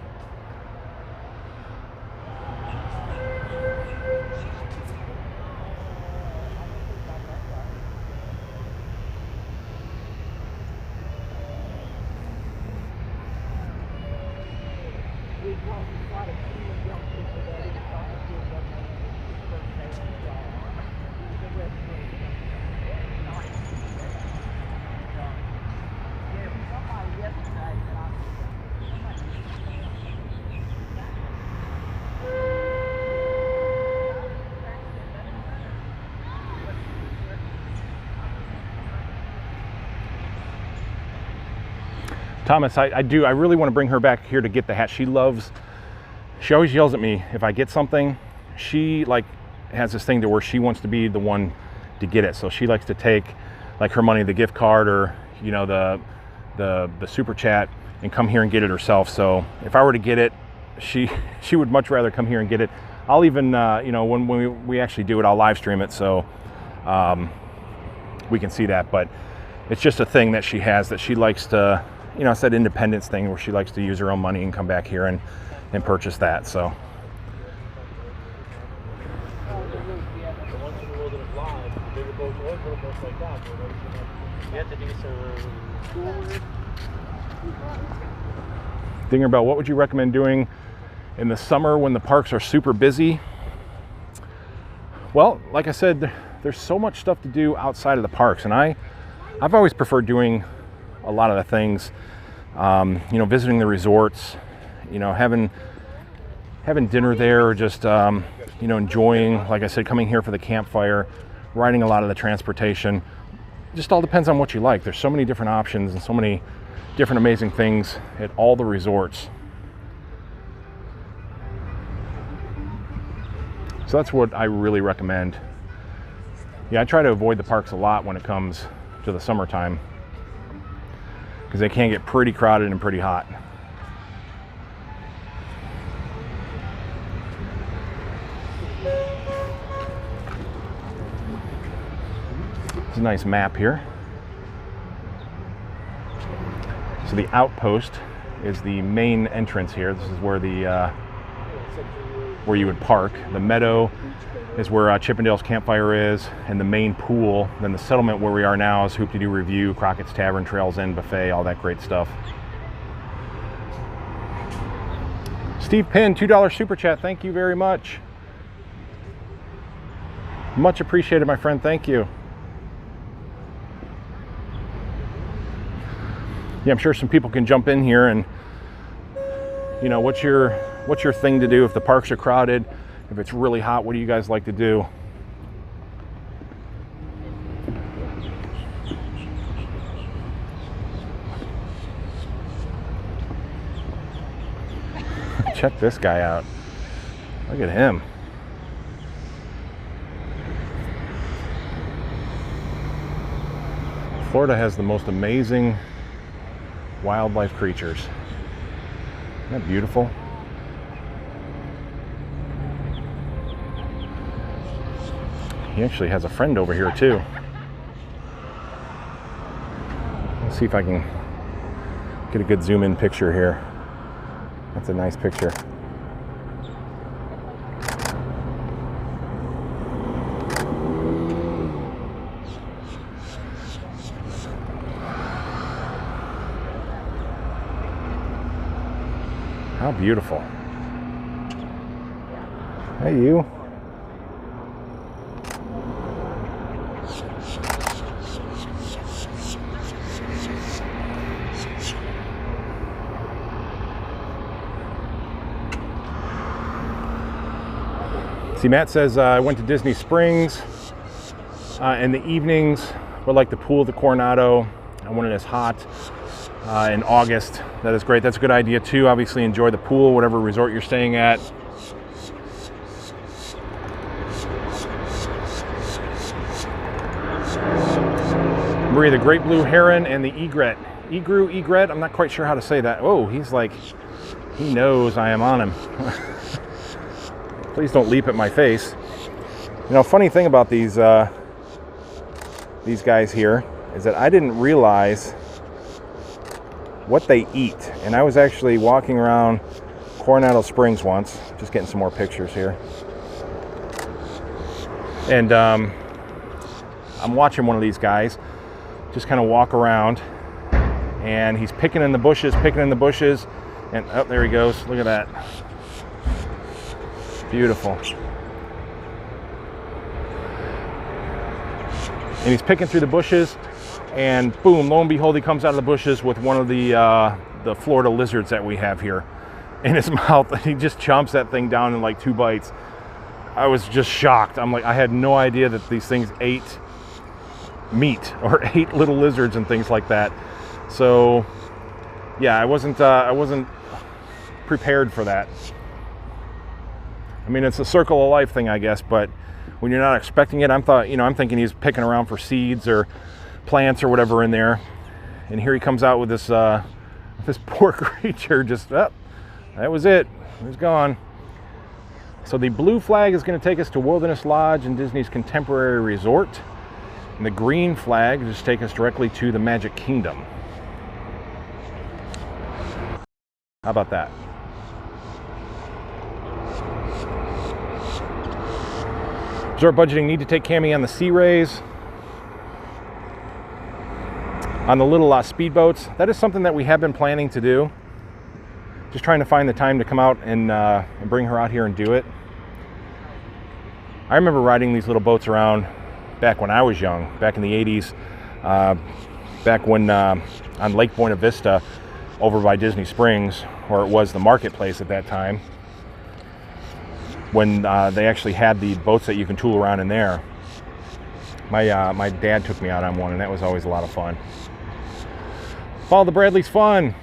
Thomas, I really want to bring her back here to get the hat. She always yells at me if I get something. She has this thing to where she wants to be the one to get it. So she likes to take her money, the gift card, or the super chat, and come here and get it herself. So if I were to get it, she would much rather come here and get it. I'll even when we actually do it, I'll live stream it so we can see that. But it's just a thing that she has that she likes to. It's that independence thing where she likes to use her own money and come back here and purchase that. So. Dinger Bell, what would you recommend doing in the summer when the parks are super busy? Well, like I said, there's so much stuff to do outside of the parks, and I've always preferred doing a lot of the things, visiting the resorts, having dinner there, or just enjoying, like I said, coming here for the campfire, riding a lot of the transportation. Just all depends on what you like. There's so many different options and so many different amazing things at all the resorts. So that's what I really recommend. Yeah, I try to avoid the parks a lot when it comes to the summertime, because they can get pretty crowded and pretty hot. It's a nice map here. So the outpost is the main entrance here. This is where where you would park. The meadow is where Chippendale's campfire is, and the main pool. Then the settlement where we are now is Hoop-de-Doo Review, Crockett's Tavern, Trails End Buffet, all that great stuff. Steve Penn, $2 super chat. Thank you very much. Much appreciated, my friend. Thank you. Yeah, I'm sure some people can jump in here and, what's your thing to do if the parks are crowded? If it's really hot, what do you guys like to do? check this guy out. Look at him. Florida has the most amazing wildlife creatures. Isn't that beautiful? He actually has a friend over here too. Let's see if I can get a good zoom in picture here. That's a nice picture. How beautiful. Hey, you. See, Matt says I went to Disney Springs in the evenings, but like the pool at the Coronado. I wanted as hot in August. That is great. That's a good idea too. Obviously enjoy the pool, whatever resort you're staying at. Marie, the great blue heron and the egret. Egret, I'm not quite sure how to say that. Oh, he's like, he knows I am on him. Please don't leap at my face. You know, funny thing about these guys here is that I didn't realize what they eat. And I was actually walking around Coronado Springs once, just getting some more pictures here. And I'm watching one of these guys just kind of walk around, and he's picking in the bushes, and oh, there he goes. Look at that. Beautiful. And he's picking through the bushes, and boom, lo and behold, he comes out of the bushes with one of the Florida lizards that we have here in his mouth. He just chomps that thing down in like 2 bites. I was just shocked. I'm like, I had no idea that these things ate meat or ate little lizards and things like that. So yeah, I wasn't prepared for that. I mean, it's a circle of life thing, I guess, but when you're not expecting it, I'm thinking he's picking around for seeds or plants or whatever in there, and here he comes out with this this poor creature. Just that was it. He's gone. So the blue flag is going to take us to Wilderness Lodge and Disney's Contemporary Resort, and the green flag will just take us directly to the Magic Kingdom. How about that? Resort budgeting, need to take Cammie on the Sea Rays, on the little speedboats. That is something that we have been planning to do. Just trying to find the time to come out and bring her out here and do it. I remember riding these little boats around back when I was young, back in the 80s, back when on Lake Buena Vista over by Disney Springs, or it was the marketplace at that time, when they actually had the boats that you can tool around in there. My dad took me out on one, and that was always a lot of fun. Follow the Bradley's fun.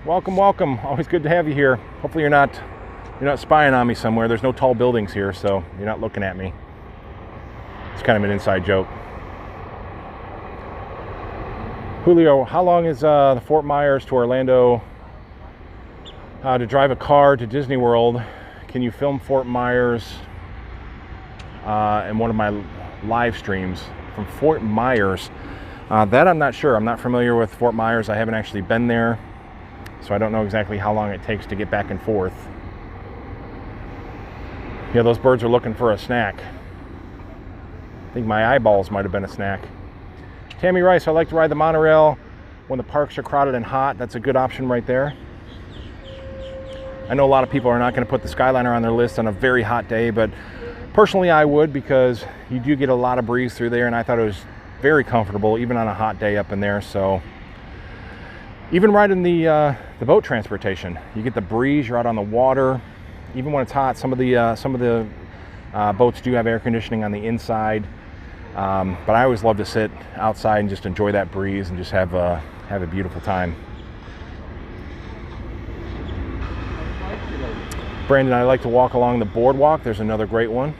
Welcome, welcome. Always good to have you here. Hopefully you're not spying on me somewhere. There's no tall buildings here, so you're not looking at me. It's kind of an inside joke. Julio, how long is the Fort Myers to Orlando to drive a car to Disney World? Can you film Fort Myers in one of my live streams from Fort Myers? That I'm not sure. I'm not familiar with Fort Myers. I haven't actually been there, so I don't know exactly how long it takes to get back and forth. Yeah, those birds are looking for a snack. I think my eyeballs might have been a snack. Tammy Rice, I like to ride the monorail when the parks are crowded and hot. That's a good option right there. I know a lot of people are not going to put the Skyliner on their list on a very hot day, but personally I would, because you do get a lot of breeze through there, and I thought it was very comfortable even on a hot day up in there. So even riding the boat transportation, you get the breeze, you're out on the water. Even when it's hot, some of the boats do have air conditioning on the inside, but I always love to sit outside and just enjoy that breeze and just have a beautiful time. Brandon and I like to walk along the boardwalk. There's another great one.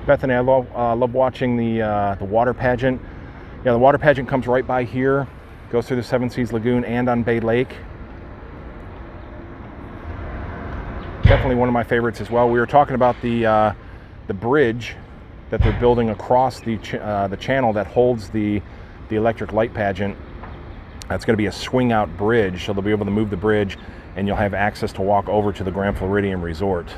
Bethany, I love watching the water pageant. Yeah, the water pageant comes right by here, goes through the Seven Seas Lagoon and on Bay Lake. Definitely one of my favorites as well. We were talking about the bridge that they're building across the channel that holds the electric light pageant. That's going to be a swing out bridge, so they'll be able to move the bridge and you'll have access to walk over to the Grand Floridian Resort.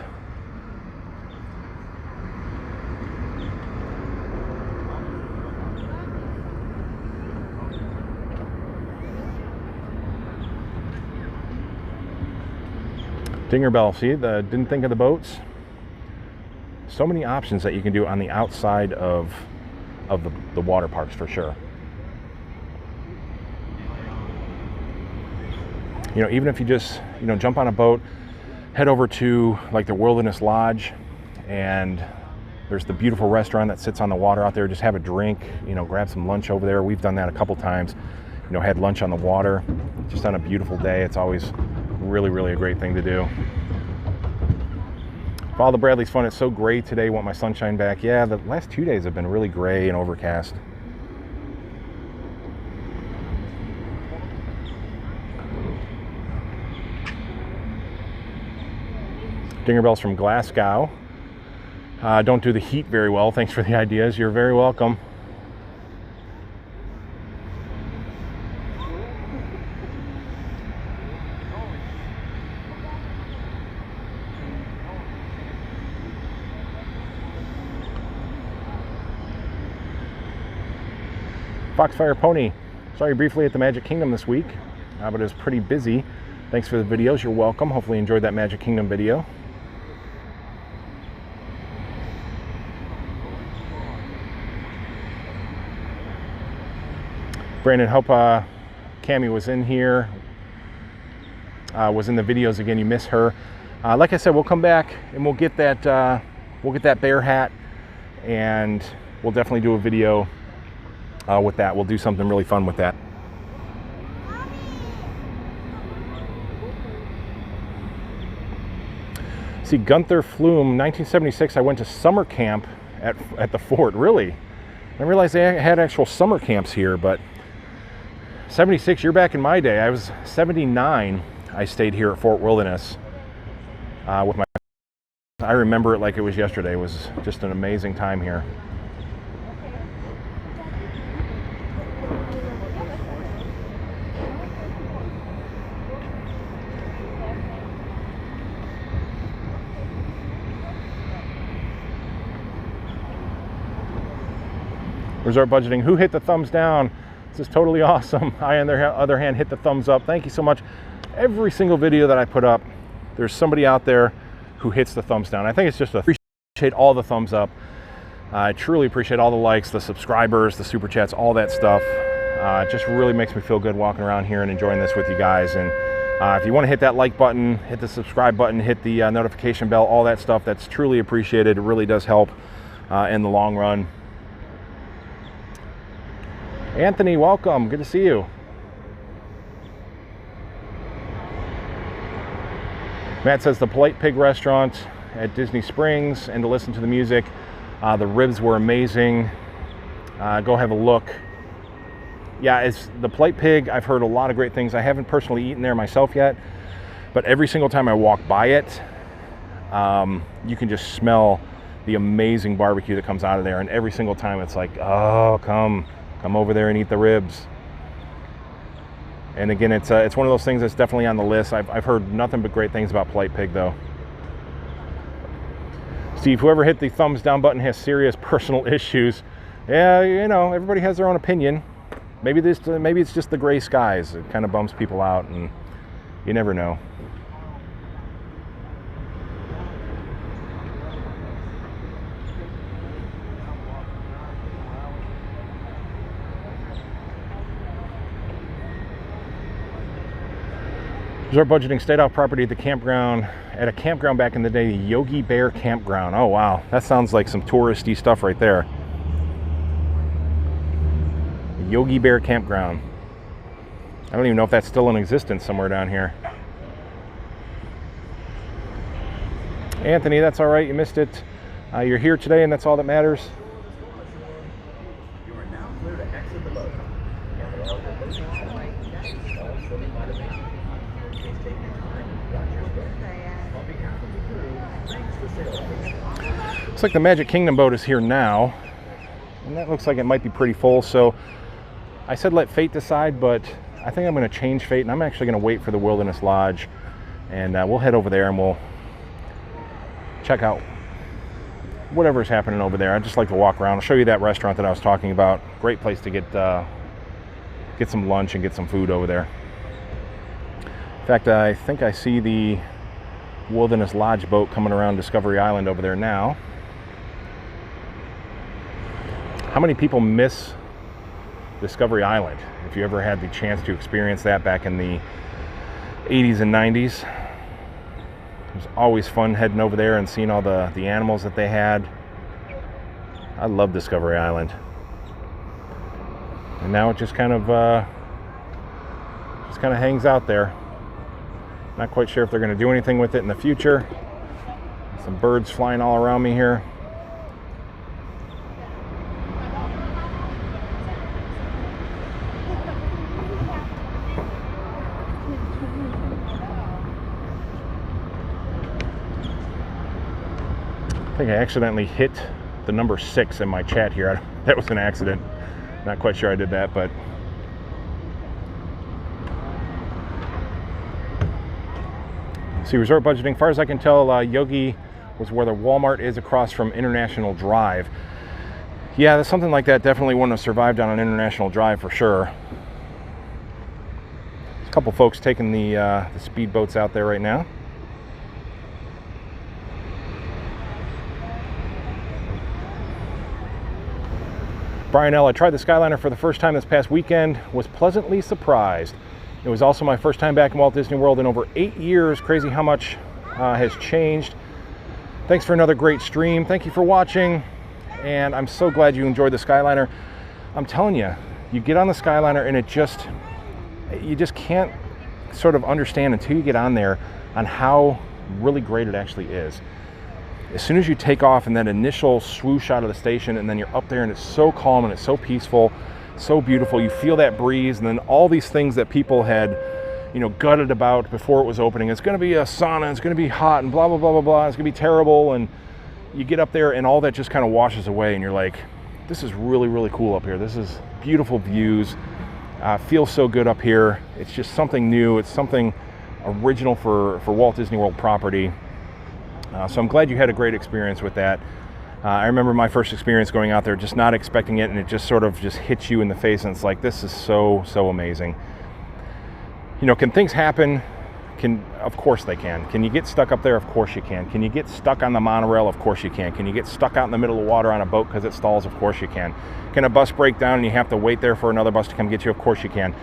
Dinger Bell, see, didn't think of the boats. So many options that you can do on the outside of the water parks for sure. You know, even if you just, you know, jump on a boat, head over to like the Wilderness Lodge, and there's the beautiful restaurant that sits on the water out there. Just have a drink, you know, grab some lunch over there. We've done that a couple times, you know, had lunch on the water just on a beautiful day. It's always really a great thing to do. Follow the Bradley's fun. It's so gray today. Want my sunshine back. Yeah, the last 2 days have been really gray and overcast. Dinger Bells from Glasgow. Don't do the heat very well. Thanks for the ideas. You're very welcome. Foxfire Pony, sorry briefly at the Magic Kingdom this week, but it was pretty busy. Thanks for the videos. You're welcome. Hopefully you enjoyed that Magic Kingdom video. Brandon, hope Cammie was in here, was in the videos again. You miss her. Like I said, we'll come back and we'll get that bear hat, and we'll definitely do a video with that. We'll do something really fun with that. See, Gunther Flume, 1976, I went to summer camp at the fort. Really? I realized they had actual summer camps here, but 76, you're back in my day. I was 79. I stayed here at Fort Wilderness with my. I remember it like it was yesterday. It was just an amazing time here. Resort budgeting. Who hit the thumbs down? This is totally awesome. I, on the other hand, hit the thumbs up. Thank you so much. Every single video that I put up, there's somebody out there who hits the thumbs down. I think it's just appreciate all the thumbs up. I truly appreciate all the likes, the subscribers, the super chats, all that stuff. It just really makes me feel good walking around here and enjoying this with you guys. And if you want to hit that like button, hit the subscribe button, hit the notification bell, all that stuff, that's truly appreciated. It really does help in the long run. Anthony, welcome. Good to see you. Matt says the Polite Pig restaurant at Disney Springs, and to listen to the music. The ribs were amazing. Go have a look. Yeah, it's the Polite Pig. I've heard a lot of great things. I haven't personally eaten there myself yet, but every single time I walk by it, you can just smell the amazing barbecue that comes out of there. And every single time it's like, oh, come over there and eat the ribs. And again, it's one of those things that's definitely on the list. I've heard nothing but great things about Polite Pig, though. Steve, whoever hit the thumbs down button has serious personal issues. Yeah, you know, everybody has their own opinion. Maybe it's just the gray skies. It kind of bums people out, and you never know. Resort budgeting, stayed off property at the campground, at a campground back in the day, Yogi Bear Campground. Oh wow, that sounds like some touristy stuff right there. Yogi Bear Campground. I don't even know if that's still in existence somewhere down here. Anthony, that's all right. You missed it. You're here today, and that's all that matters. You are now clear to exit the boat. Please take your time and watch your step. On behalf of the crew, thanks to sailors. Looks like the Magic Kingdom boat is here now, and that looks like it might be pretty full. So I said let fate decide, but I think I'm going to change fate, and I'm actually going to wait for the Wilderness Lodge, and we'll head over there and we'll check out whatever's happening over there. I'd just like to walk around. I'll show you that restaurant that I was talking about. Great place to get some lunch and get some food over there. In fact, I think I see the Wilderness Lodge boat coming around Discovery Island over there now. How many people miss Discovery Island? If you ever had the chance to experience that back in the 80s and 90s. It was always fun heading over there and seeing all the animals that they had. I love Discovery Island. And now it just kind of hangs out there. Not quite sure if they're going to do anything with it in the future. Some birds flying all around me here. I think I accidentally hit the number 6 in my chat here. That was an accident. Not quite sure I did that, but see, resort budgeting. Far as I can tell, Yogi was where the Walmart is across from International Drive. Yeah, something like that definitely wouldn't have survived on an International Drive for sure. There's a couple folks taking the speedboats out there right now. Brian L., I tried the Skyliner for the first time this past weekend, was pleasantly surprised. It was also my first time back in Walt Disney World in over 8 years. Crazy how much has changed. Thanks for another great stream. Thank you for watching, and I'm so glad you enjoyed the Skyliner. I'm telling you, you get on the Skyliner and you just can't sort of understand until you get on there on how really great it actually is. As soon as you take off and that initial swoosh out of the station, and then you're up there and it's so calm and it's so peaceful, so beautiful. You feel that breeze, and then all these things that people had, gutted about before it was opening. It's going to be a sauna, it's going to be hot, and blah, blah, blah, blah, blah. It's going to be terrible. And you get up there and all that just kind of washes away, and you're like, this is really, really cool up here. This is beautiful views. Feels so good up here. It's just something new. It's something original for Walt Disney World property. So I'm glad you had a great experience with that. I remember my first experience going out there, just not expecting it, and it just sort of just hits you in the face, and it's like, this is so, so amazing. Can things happen? Of course they can. Can you get stuck up there? Of course you can. Can you get stuck on the monorail? Of course you can. Can you get stuck out in the middle of the water on a boat because it stalls? Of course you can. Can a bus break down and you have to wait there for another bus to come get you? Of course you can.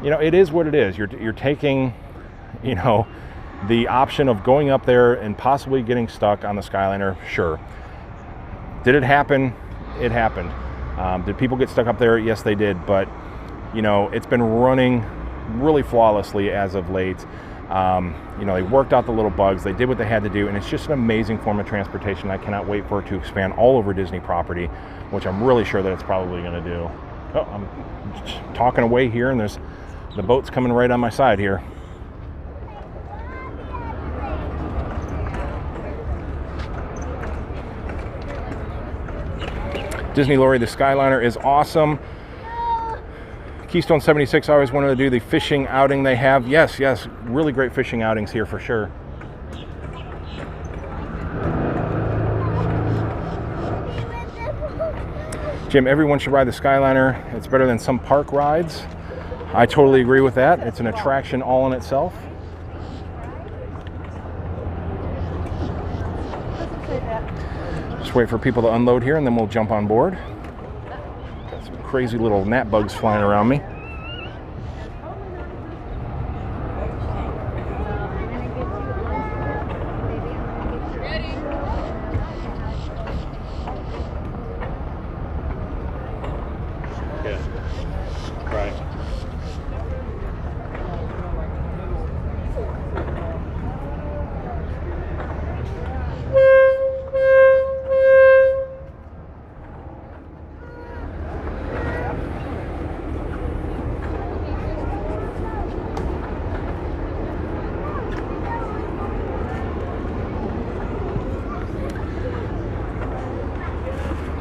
It is what it is. You're taking, the option of going up there and possibly getting stuck on the Skyliner. Sure. Did it happen? It happened. Did people get stuck up there? Yes, they did. But, it's been running really flawlessly as of late. They worked out the little bugs. They did what they had to do, and it's just an amazing form of transportation. I cannot wait for it to expand all over Disney property, which I'm really sure that it's probably going to do. Oh, I'm talking away here, and there's the boat's coming right on my side here. Disney Lorry, the Skyliner is awesome. Keystone 76, I always wanted to do the fishing outing they have. Yes, really great fishing outings here for sure. Jim, everyone should ride the Skyliner. It's better than some park rides. I totally agree with that. It's an attraction all in itself. Just wait for people to unload here, and then we'll jump on board. Got some crazy little gnat bugs flying around me.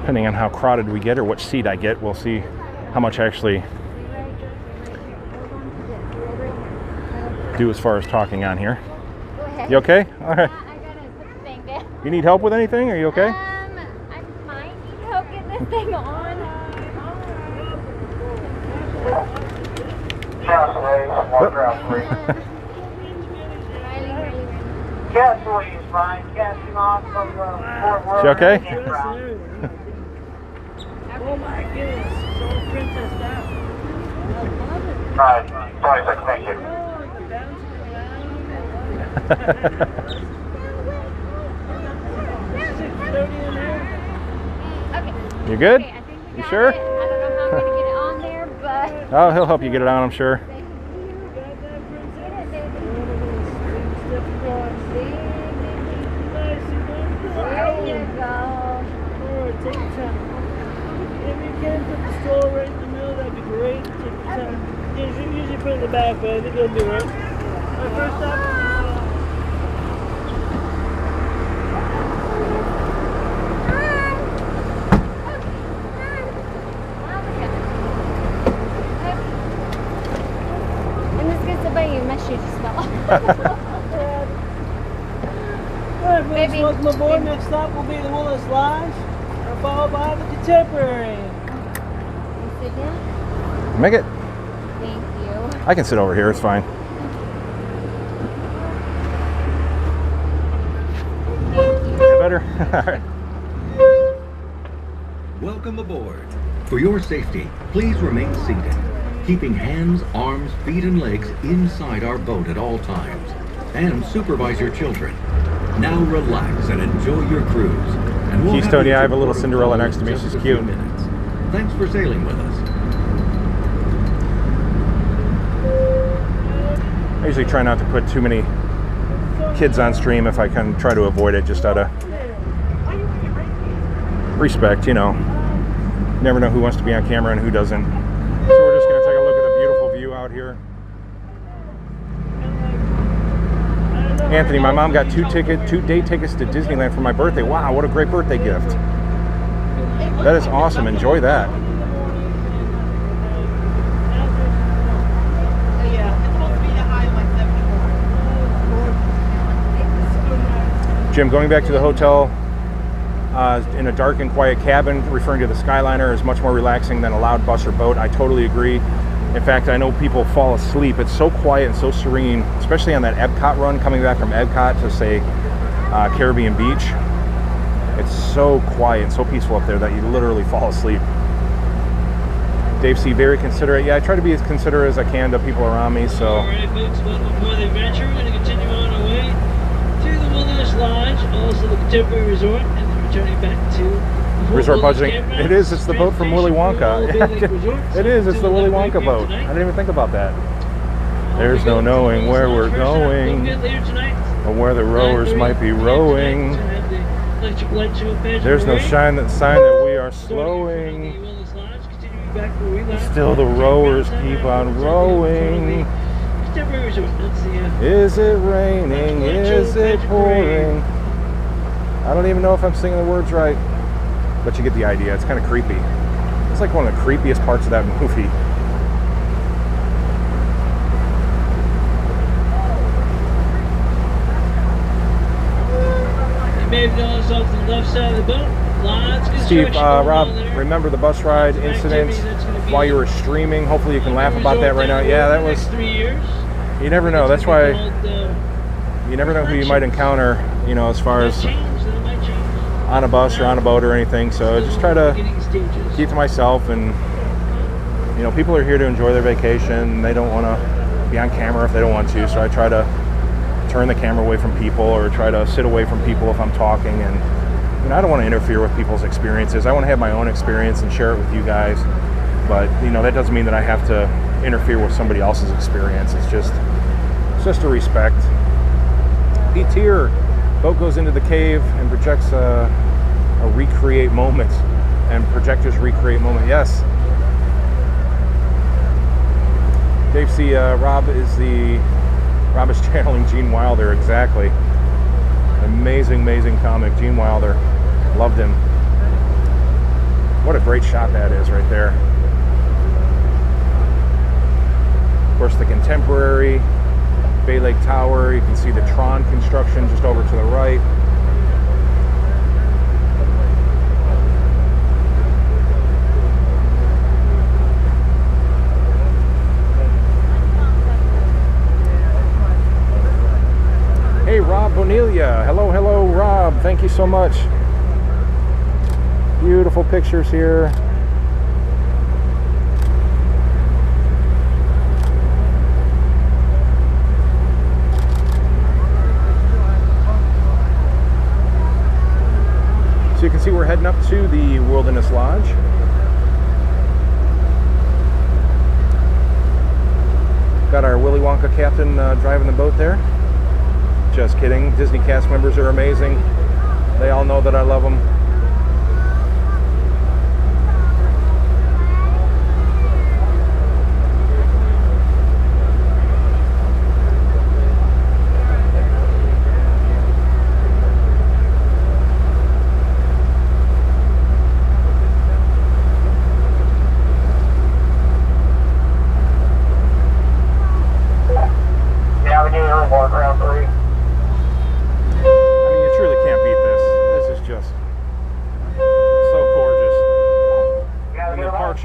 depending on how crowded we get or which seat I get, we'll see how much I actually do as far as talking on here. Go ahead. You okay? All right. I gotta put the thing down. You need help with anything? Are you okay? I might need help getting this thing on. Gasoline is fine. Casting off from the Fort Worth. She okay? Oh my goodness, so princess down. Right, 26, thank you. Okay. You good? Okay, I think we You got sure? it. I don't know how I'm gonna get it on there, but Oh, he'll help you get it on, I'm sure. get it, baby. There you go. Take your time. If you can put the stroller right in the middle, that'd be great. Take your time. You usually put it in the back, but I think it'll do right. My first stop. And this gets away, my shoe just fell off. Alright, folks, Baby. welcome aboard. Next stop will be the Willis Lodge, followed by the Contemporary. Sit down. Make it. Thank you. I can sit over here, it's fine. Thank you. Better? All right. Welcome aboard. For your safety, please remain seated, keeping hands, arms, feet, and legs inside our boat at all times, and supervise your children. Now relax and enjoy your cruise. And we'll Keystone, you yeah, I at have a your little port of Cinderella call next to in me. just She's a few cute. minutes. Thanks for sailing with us. I usually try not to put too many kids on stream if I can try to avoid it, just out of respect, you know. Never know who wants to be on camera and who doesn't. So we're just going to take a look at the beautiful view out here. Anthony, my mom got two day tickets to Disneyland for my birthday. Wow, what a great birthday gift. That is awesome. Enjoy that. Jim, going back to the hotel in a dark and quiet cabin, referring to the Skyliner, is much more relaxing than a loud bus or boat. I totally agree. In fact, I know people fall asleep. It's so quiet and so serene, especially on that Epcot run, coming back from Epcot to, say, Caribbean Beach. It's so quiet and so peaceful up there that you literally fall asleep. Dave C., very considerate. Yeah, I try to be as considerate as I can to people around me, so. Alright, folks, welcome aboard the adventure. We're going to continue on our way to the Wilderness Lodge, also the Contemporary Resort, and then returning back to the Resort Wilderness budgeting. Campground. It is. It's the boat from Willy Wonka. It is. It's the Willy Wonka boat. I didn't even think about that. There's no knowing where we're going, or where the rowers might be rowing. There's no sign that we are slowing. Still the rowers keep on rowing. Is it raining? Is it pouring? I don't even know if I'm singing the words right, but you get the idea. It's kind of creepy. It's like one of the creepiest parts of that movie. You may have noticed off the left side of the boat, lots of Steve, construction going Rob, on there. remember the bus ride incident while you were streaming? Hopefully you can laugh about that right now. Yeah, that was, 3 years. you never know. That's why Called, you never know who you might encounter, you know, as far as on a bus or on a boat or anything. So just try to keep to myself, and you know, people are here to enjoy their vacation. They don't want to be on camera if they don't want to, so I try to turn the camera away from people or try to sit away from people if I'm talking. And you know, I don't want to interfere with people's experiences. I want to have my own experience and share it with you guys, but you know, that doesn't mean that I have to interfere with somebody else's experience. It's just a respect. Pete's here. Boat goes into the cave and projects a recreate moment, and projectors recreate moment. Yes. Dave C. Rob is channeling Gene Wilder. Exactly. Amazing comic. Gene Wilder. Loved him. What a great shot that is right there. Of course, the contemporary Bay Lake Tower. You can see the Tron construction just over to the right. Hey, Rob Bonelia. Hello, hello, Rob. Thank you so much. Beautiful pictures here. So you can see we're heading up to the Wilderness Lodge. Got our Willy Wonka captain driving the boat there. Just kidding. Disney cast members are amazing. They all know that I love them.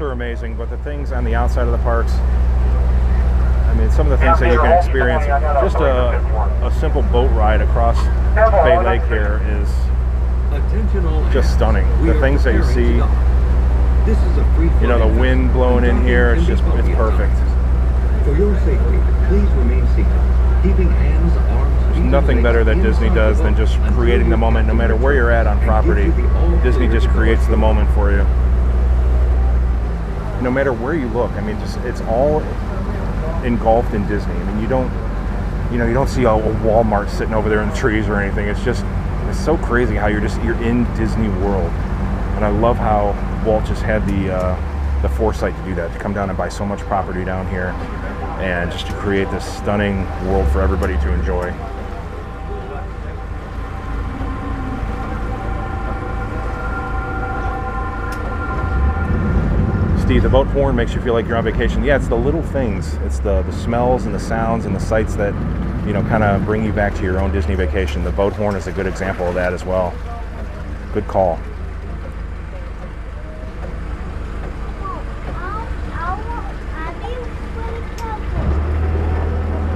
Are amazing, but the things on the outside of the parks, I mean, some of the things that you can experience, just a simple boat ride across Bay Lake here is just stunning. The things that you see, you know, the wind blowing in here, it's perfect. For your safety, please remain seated, keeping hands, arms. There's nothing better that Disney does than just creating the moment. No matter where you're at on property, Disney just creates the moment for you. No matter where you look, I mean, just it's all engulfed in Disney. I mean, you don't see a Walmart sitting over there in the trees or anything. It's so crazy how you're in Disney World. And I love how Walt just had the foresight to do that, to come down and buy so much property down here and just to create this stunning world for everybody to enjoy. Steve, the boat horn makes you feel like you're on vacation. Yeah, it's the little things. It's the smells and the sounds and the sights that, you know, kind of bring you back to your own Disney vacation. The boat horn is a good example of that as well. Good call.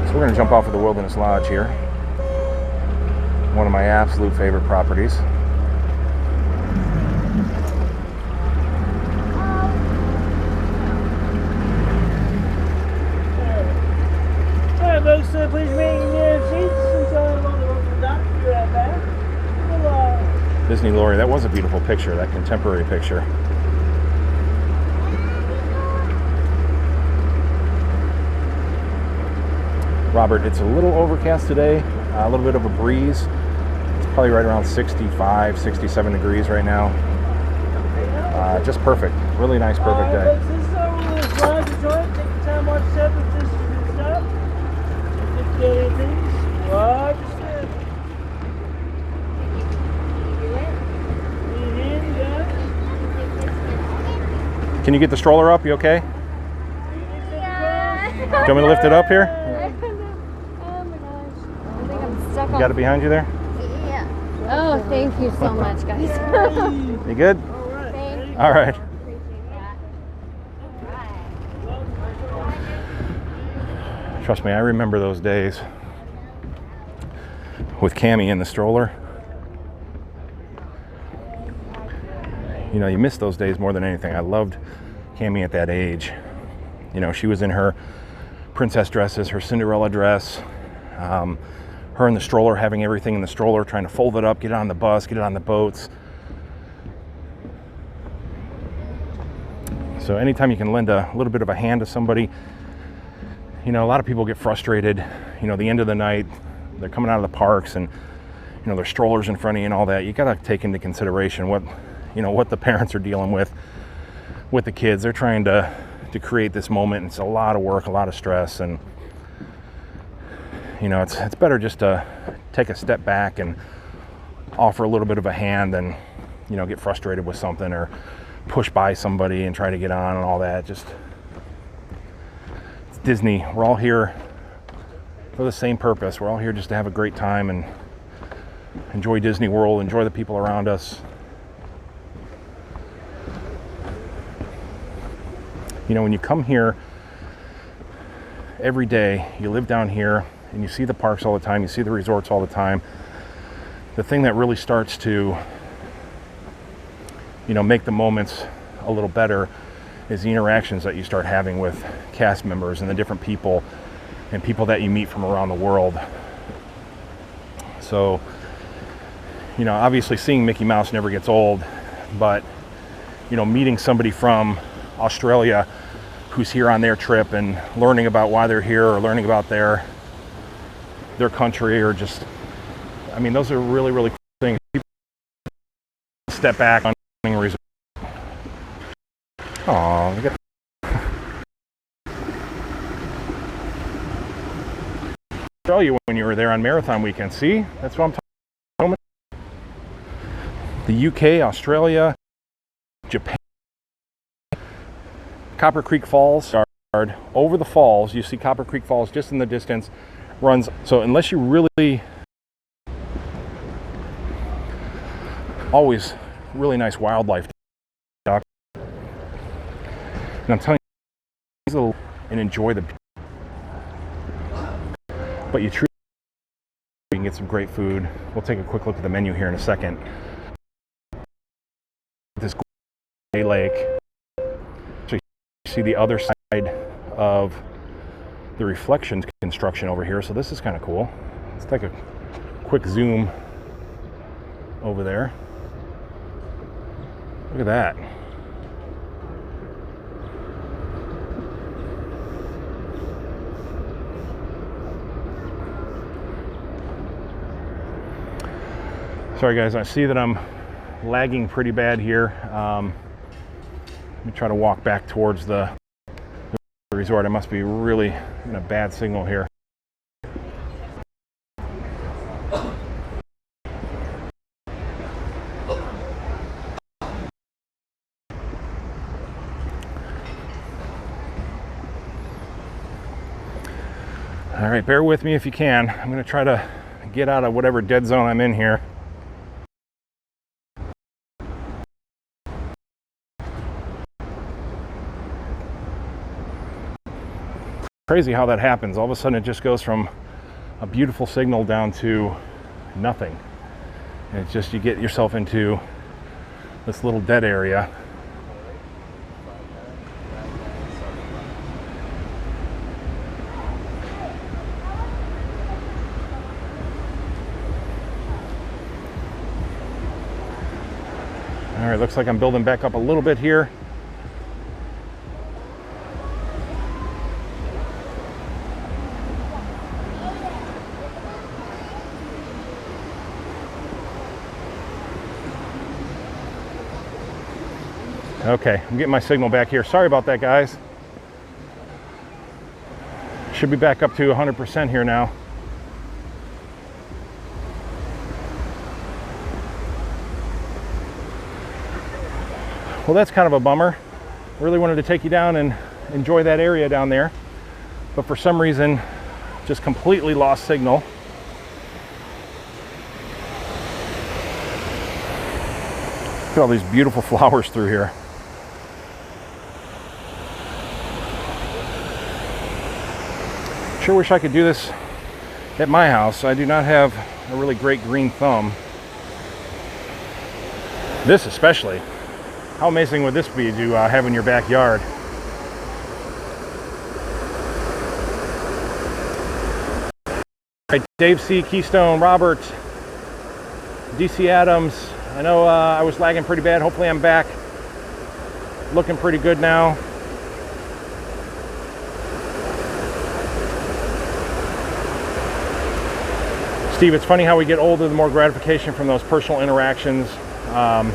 So we're going to jump off of the Wilderness Lodge here. One of my absolute favorite properties. So please remain near seats until I'm on the road to the dock. Be right back. Disney Lori, that was a beautiful picture, that contemporary picture. Robert, it's a little overcast today, a little bit of a breeze. It's probably right around 65, 67 degrees right now. Just perfect. Really nice, perfect day. This is our Wilderness Lodge. Enjoy it. Take your time, watch the step. This is good stuff. Can you get the stroller up? You okay? Yeah. Do you want me to lift it up here? Oh my gosh. I think I'm stuck You got it behind you there? Yeah. Oh, thank you so much, guys. You good? Thank you. All right. Appreciate that. Trust me, I remember those days with Cammie in the stroller. You know, you miss those days more than anything. I loved Cammie at that age. You know, she was in her princess dresses, her Cinderella dress, her in the stroller, having everything in the stroller, trying to fold it up, get it on the bus, get it on the boats. So anytime you can lend a little bit of a hand to somebody, you know, a lot of people get frustrated, you know, the end of the night, they're coming out of the parks and, you know, their strollers in front of you and all that. You got to take into consideration what, you know, what the parents are dealing with the kids. They're trying to create this moment. It's a lot of work, a lot of stress, and you know, it's better just to take a step back and offer a little bit of a hand than, you know, get frustrated with something or push by somebody and try to get on and all that. Just, it's Disney. We're all here for the same purpose. We're all here just to have a great time and enjoy Disney World, enjoy the people around us. You know, when you come here every day, you live down here and you see the parks all the time, you see the resorts all the time, the thing that really starts to, you know, make the moments a little better is the interactions that you start having with cast members and the different people and people that you meet from around the world. So, you know, obviously seeing Mickey Mouse never gets old, but, you know, meeting somebody from Australia who's here on their trip and learning about why they're here or learning about their country, or just, I mean, those are really, really cool things. People step back on a resort. Aw, we got Australia when you were there on marathon weekend. See, that's what I'm talking about. The UK, Australia, Japan, Copper Creek Falls. Over the falls, you see Copper Creek Falls just in the distance. Runs, so unless you really, always really nice wildlife. And I'm telling you, and enjoy the, but you truly can get some great food. We'll take a quick look at the menu here in a second. This lake, so you see the other side of the reflection construction over here, so this is kind of cool. Let's take a quick zoom over there. Look at that. Sorry guys, I see that I'm lagging pretty bad here. Let me try to walk back towards the resort. I must be really in a bad signal here. All right, bear with me if you can. I'm going to try to get out of whatever dead zone I'm in here. Crazy how that happens. All of a sudden it just goes from a beautiful signal down to nothing. And it's just, you get yourself into this little dead area. All right, looks like I'm building back up a little bit here. Okay, I'm getting my signal back here. Sorry about that, guys. Should be back up to 100% here now. Well, that's kind of a bummer. Really wanted to take you down and enjoy that area down there, but for some reason, just completely lost signal. Look at all these beautiful flowers through here. Sure wish I could do this at my house. I do not have a really great green thumb. This especially. How amazing would this be to have in your backyard? All right, Dave C, Keystone, Robert, DC Adams. I know I was lagging pretty bad. Hopefully I'm back. Looking pretty good now. Steve, it's funny how we get older, the more gratification from those personal interactions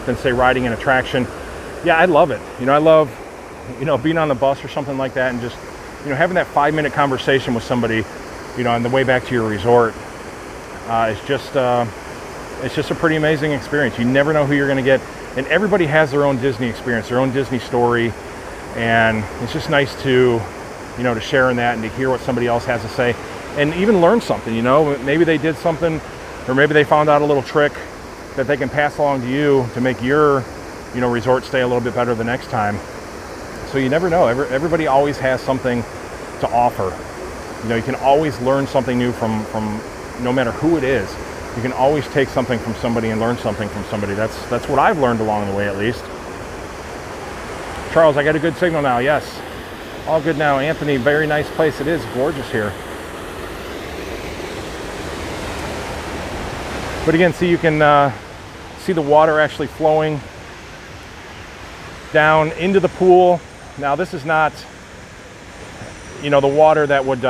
than say riding an attraction. Yeah, I love it. You know, I love, you know, being on the bus or something like that and just, you know, having that 5-minute conversation with somebody, you know, on the way back to your resort. It's just a pretty amazing experience. You never know who you're going to get And everybody has their own Disney experience, their own Disney story. And it's just nice to, you know, to share in that and to hear what somebody else has to say. And even learn something, you know. Maybe they did something, or maybe they found out a little trick that they can pass along to you to make your, you know, resort stay a little bit better the next time. So you never know. Everybody always has something to offer. You know, you can always learn something new from no matter who it is. You can always take something from somebody and learn something from somebody. That's what I've learned along the way, at least. Charles, I got a good signal now. Yes, all good now. Anthony, very nice place. It is gorgeous here. But again, see, you can see the water actually flowing down into the pool. Now, this is not, you know, the water that would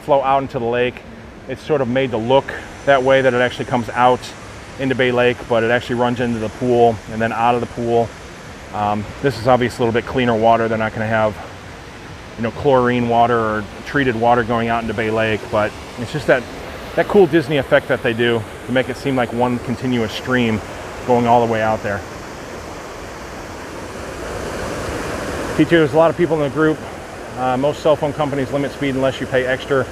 flow out into the lake. It's sort of made to look that way, that it actually comes out into Bay Lake, but it actually runs into the pool and then out of the pool. This is obviously a little bit cleaner water. They're not going to have, you know, chlorine water or treated water going out into Bay Lake, but it's just that cool Disney effect that they do to make it seem like one continuous stream going all the way out there. T2, there's a lot of people in the group. Most cell phone companies limit speed unless you pay extra,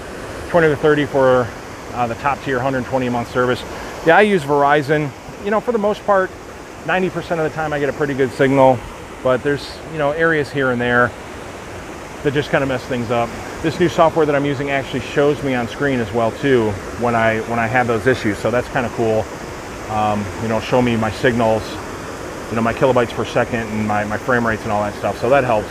20 to 30 for the top tier 120 a month service. Yeah, I use Verizon. You know, for the most part, 90% of the time I get a pretty good signal, but there's, you know, areas here and there that just kind of mess things up. This new software that I'm using actually shows me on screen as well too when I have those issues, so that's kind of cool. You know, show me my signals, you know, my kilobytes per second and my frame rates and all that stuff, so that helps.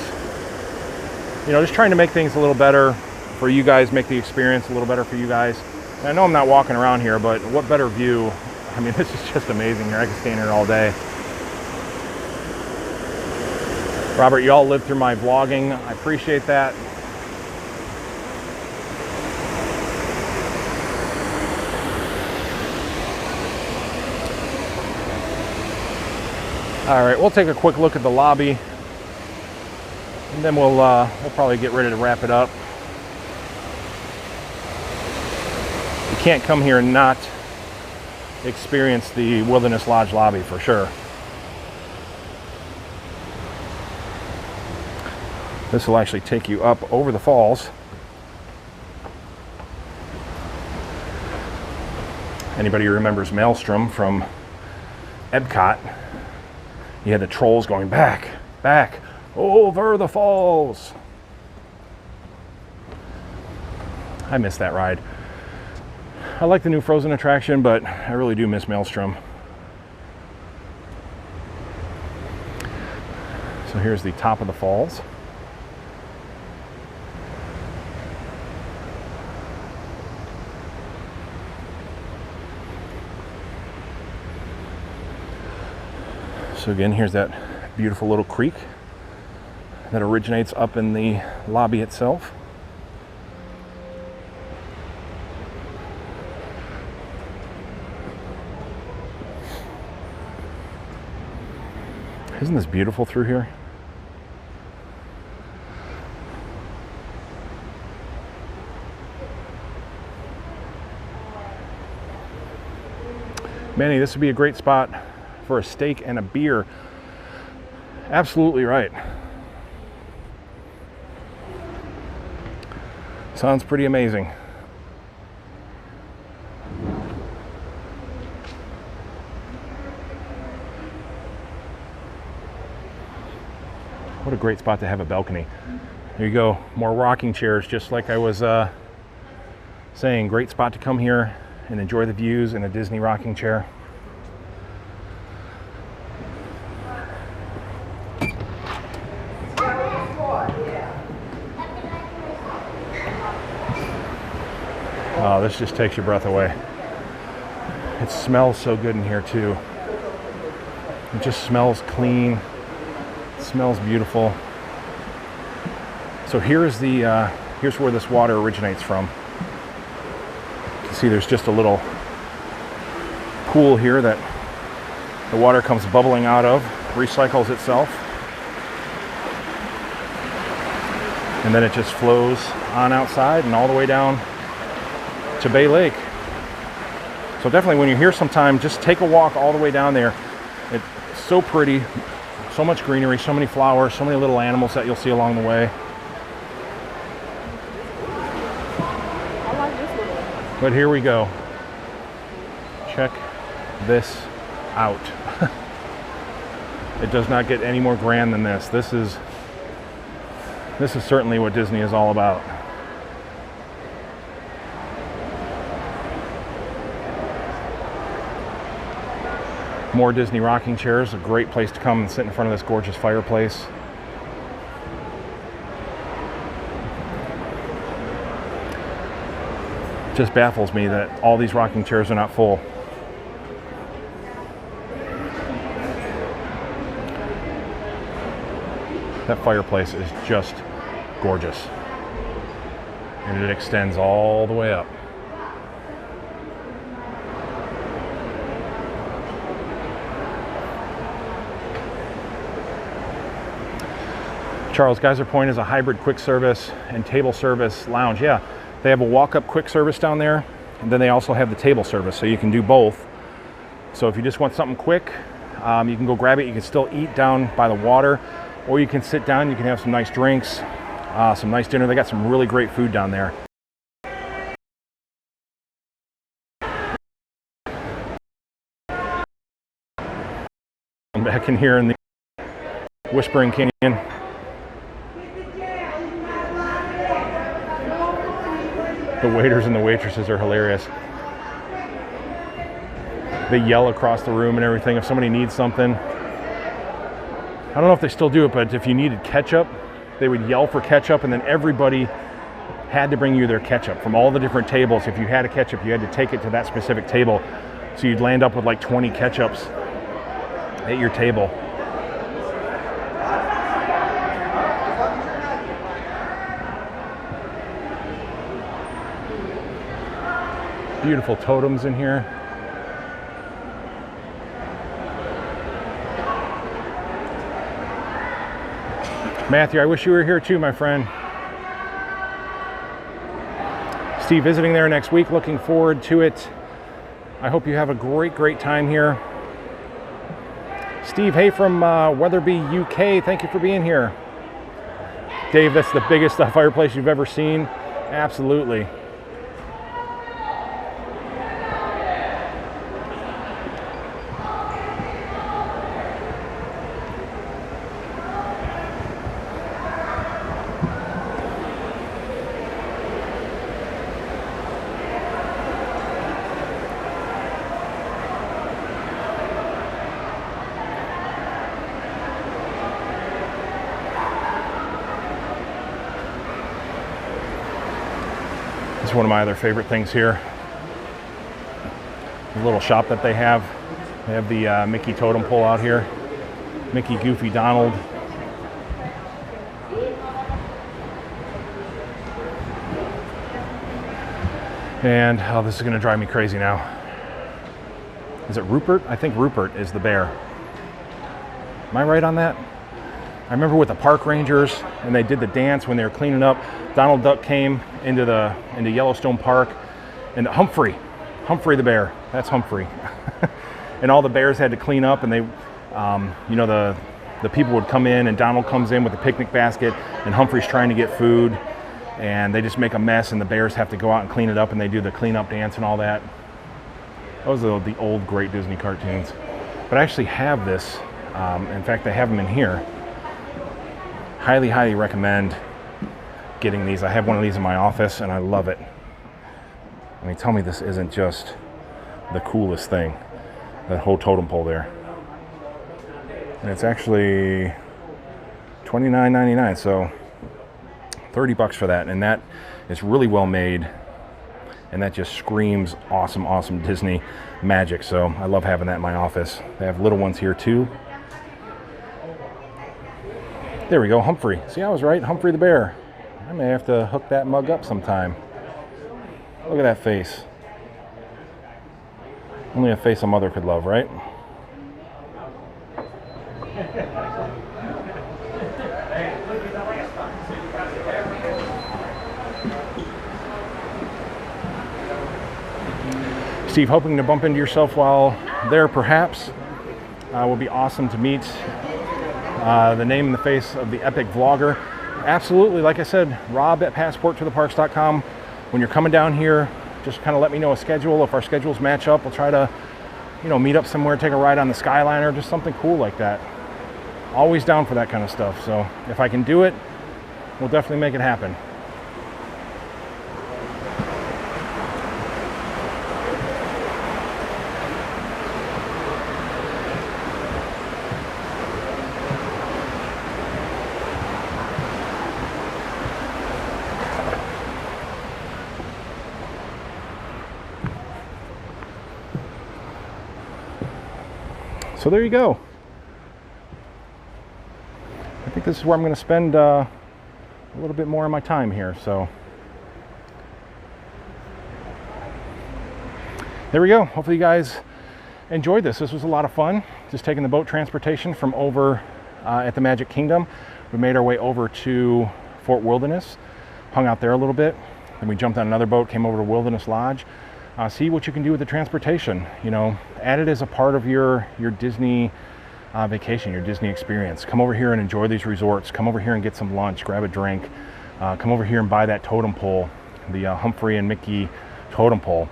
You know, just trying to make things a little better for you guys, make the experience a little better for you guys. And I know I'm not walking around here, but what better view? I mean, this is just amazing here. I could stand here all day. Robert, you all lived through my vlogging. I appreciate that. All right, we'll take a quick look at the lobby, and then we'll probably get ready to wrap it up. You can't come here and not experience the Wilderness Lodge lobby for sure. This will actually take you up over the falls. Anybody who remembers Maelstrom from Epcot, you had the trolls going back over the falls. I miss that ride. I like the new Frozen attraction, but I really do miss Maelstrom. So here's the top of the falls. So again, here's that beautiful little creek that originates up in the lobby itself. Isn't this beautiful through here? Manny, this would be a great spot for a steak and a beer. Absolutely right. Sounds pretty amazing. What a great spot to have a balcony. There you go, more rocking chairs, just like I was saying. Great spot to come here and enjoy the views in a Disney rocking chair. Oh, this just takes your breath away. It smells so good in here too. It just smells clean. It smells beautiful. So here's where this water originates from. You can see there's just a little pool here that the water comes bubbling out of, recycles itself, and then it just flows on outside and all the way down to Bay Lake. So definitely when you're here sometime, just take a walk all the way down there. It's So pretty, so much greenery, so many flowers, so many little animals that you'll see along the way. I like this one. But here we go. Check this out. It does not get any more grand than this. This is certainly what Disney is all about. More Disney rocking chairs, a great place to come and sit in front of this gorgeous fireplace. It just baffles me that all these rocking chairs are not full. That fireplace is just gorgeous. And it extends all the way up. Charles, Geyser Point is a hybrid quick service and table service lounge. Yeah, they have a walk-up quick service down there, and then they also have the table service, so you can do both. So if you just want something quick, you can go grab it. You can still eat down by the water, or you can sit down. You can have some nice drinks, some nice dinner. They got some really great food down there. I'm back in here in the Whispering Canyon. The waiters and the waitresses are hilarious. They yell across the room and everything if somebody needs something. I don't know if they still do it, but if you needed ketchup, they would yell for ketchup, and then everybody had to bring you their ketchup from all the different tables. If you had a ketchup, you had to take it to that specific table. So you'd land up with like 20 ketchups at your table. Beautiful totems in here. Matthew, I wish you were here too, my friend. Steve visiting there next week. Looking forward to it. I hope you have a great time here. Steve, hey from Weatherby, UK. Thank you for being here. Dave, that's the biggest fireplace you've ever seen. Absolutely. One of my other favorite things here, the little shop that they have. They have the Mickey totem pole out here. Mickey, Goofy, Donald. And oh, this is going to drive me crazy now. Is it Rupert? I think Rupert is the bear. Am I right on that? I remember with the park rangers, and they did the dance when they were cleaning up. Donald Duck came into Yellowstone Park, and Humphrey the bear. That's Humphrey. And all the bears had to clean up, and they, you know, the people would come in, and Donald comes in with a picnic basket, and Humphrey's trying to get food, and they just make a mess, and the bears have to go out and clean it up, and they do the cleanup dance and all that. Those are the old great Disney cartoons. But I actually have this. In fact, I have them in here. Highly recommend getting these. I have one of these in my office and I love it. I mean, tell me this isn't just the coolest thing. That whole totem pole there. And it's actually $29.99, so $30 for that. And that is really well made. And that just screams awesome Disney magic. So I love having that in my office. They have little ones here too. There we go, Humphrey. See, I was right, Humphrey the bear. I may have to hook that mug up sometime. Look at that face. Only a face a mother could love, right? Steve, hoping to bump into yourself while there, perhaps. Would be awesome to meet the name and the face of the epic vlogger. Absolutely, like I said, Rob at passporttotheparks.com. When you're coming down here, just kind of let me know a schedule. If our schedules match up, we'll try to, you know, meet up somewhere, take a ride on the Skyliner, just something cool like that. Always down for that kind of stuff. So if I can do it, we'll definitely make it happen. So there you go. I think this is where I'm going to spend a little bit more of my time here. So there we go. Hopefully you guys enjoyed this. This was a lot of fun. Just taking the boat transportation from over at the Magic Kingdom. We made our way over to Fort Wilderness, hung out there a little bit. Then we jumped on another boat, came over to Wilderness Lodge. See what you can do with the transportation. You know, add it as a part of your Disney vacation, your Disney experience. Come over here and enjoy these resorts. Come over here and get some lunch, grab a drink. Come over here and buy that totem pole, the Humphrey and Mickey totem pole.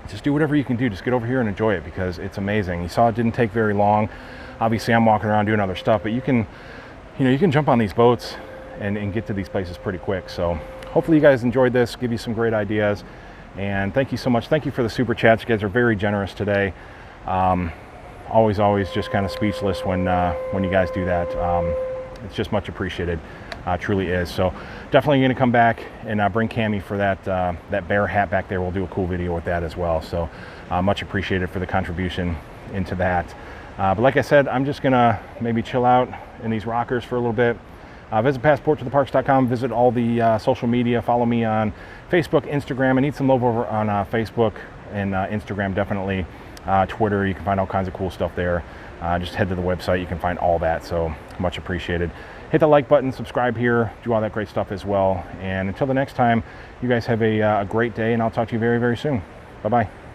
Just do whatever you can do. Just get over here and enjoy it because it's amazing. You saw it didn't take very long. Obviously, I'm walking around doing other stuff, but you can jump on these boats and get to these places pretty quick. So hopefully you guys enjoyed this, give you some great ideas. And thank you so much. Thank you for the super chats. You guys are very generous today. Always just kind of speechless when you guys do that. It's just much appreciated. Truly is. So definitely going to come back and bring Cammie for that bear hat back there. We'll do a cool video with that as well. So much appreciated for the contribution into that. But like I said, I'm just going to maybe chill out in these rockers for a little bit. Visit passporttotheparks.com, visit all the social media, follow me on Facebook, Instagram. I need some love over on Facebook and Instagram, definitely. Twitter, you can find all kinds of cool stuff there. Just head to the website, you can find all that, so much appreciated. Hit the like button, subscribe here, do all that great stuff as well. And until the next time, you guys have a great day, and I'll talk to you very, very soon. Bye-bye.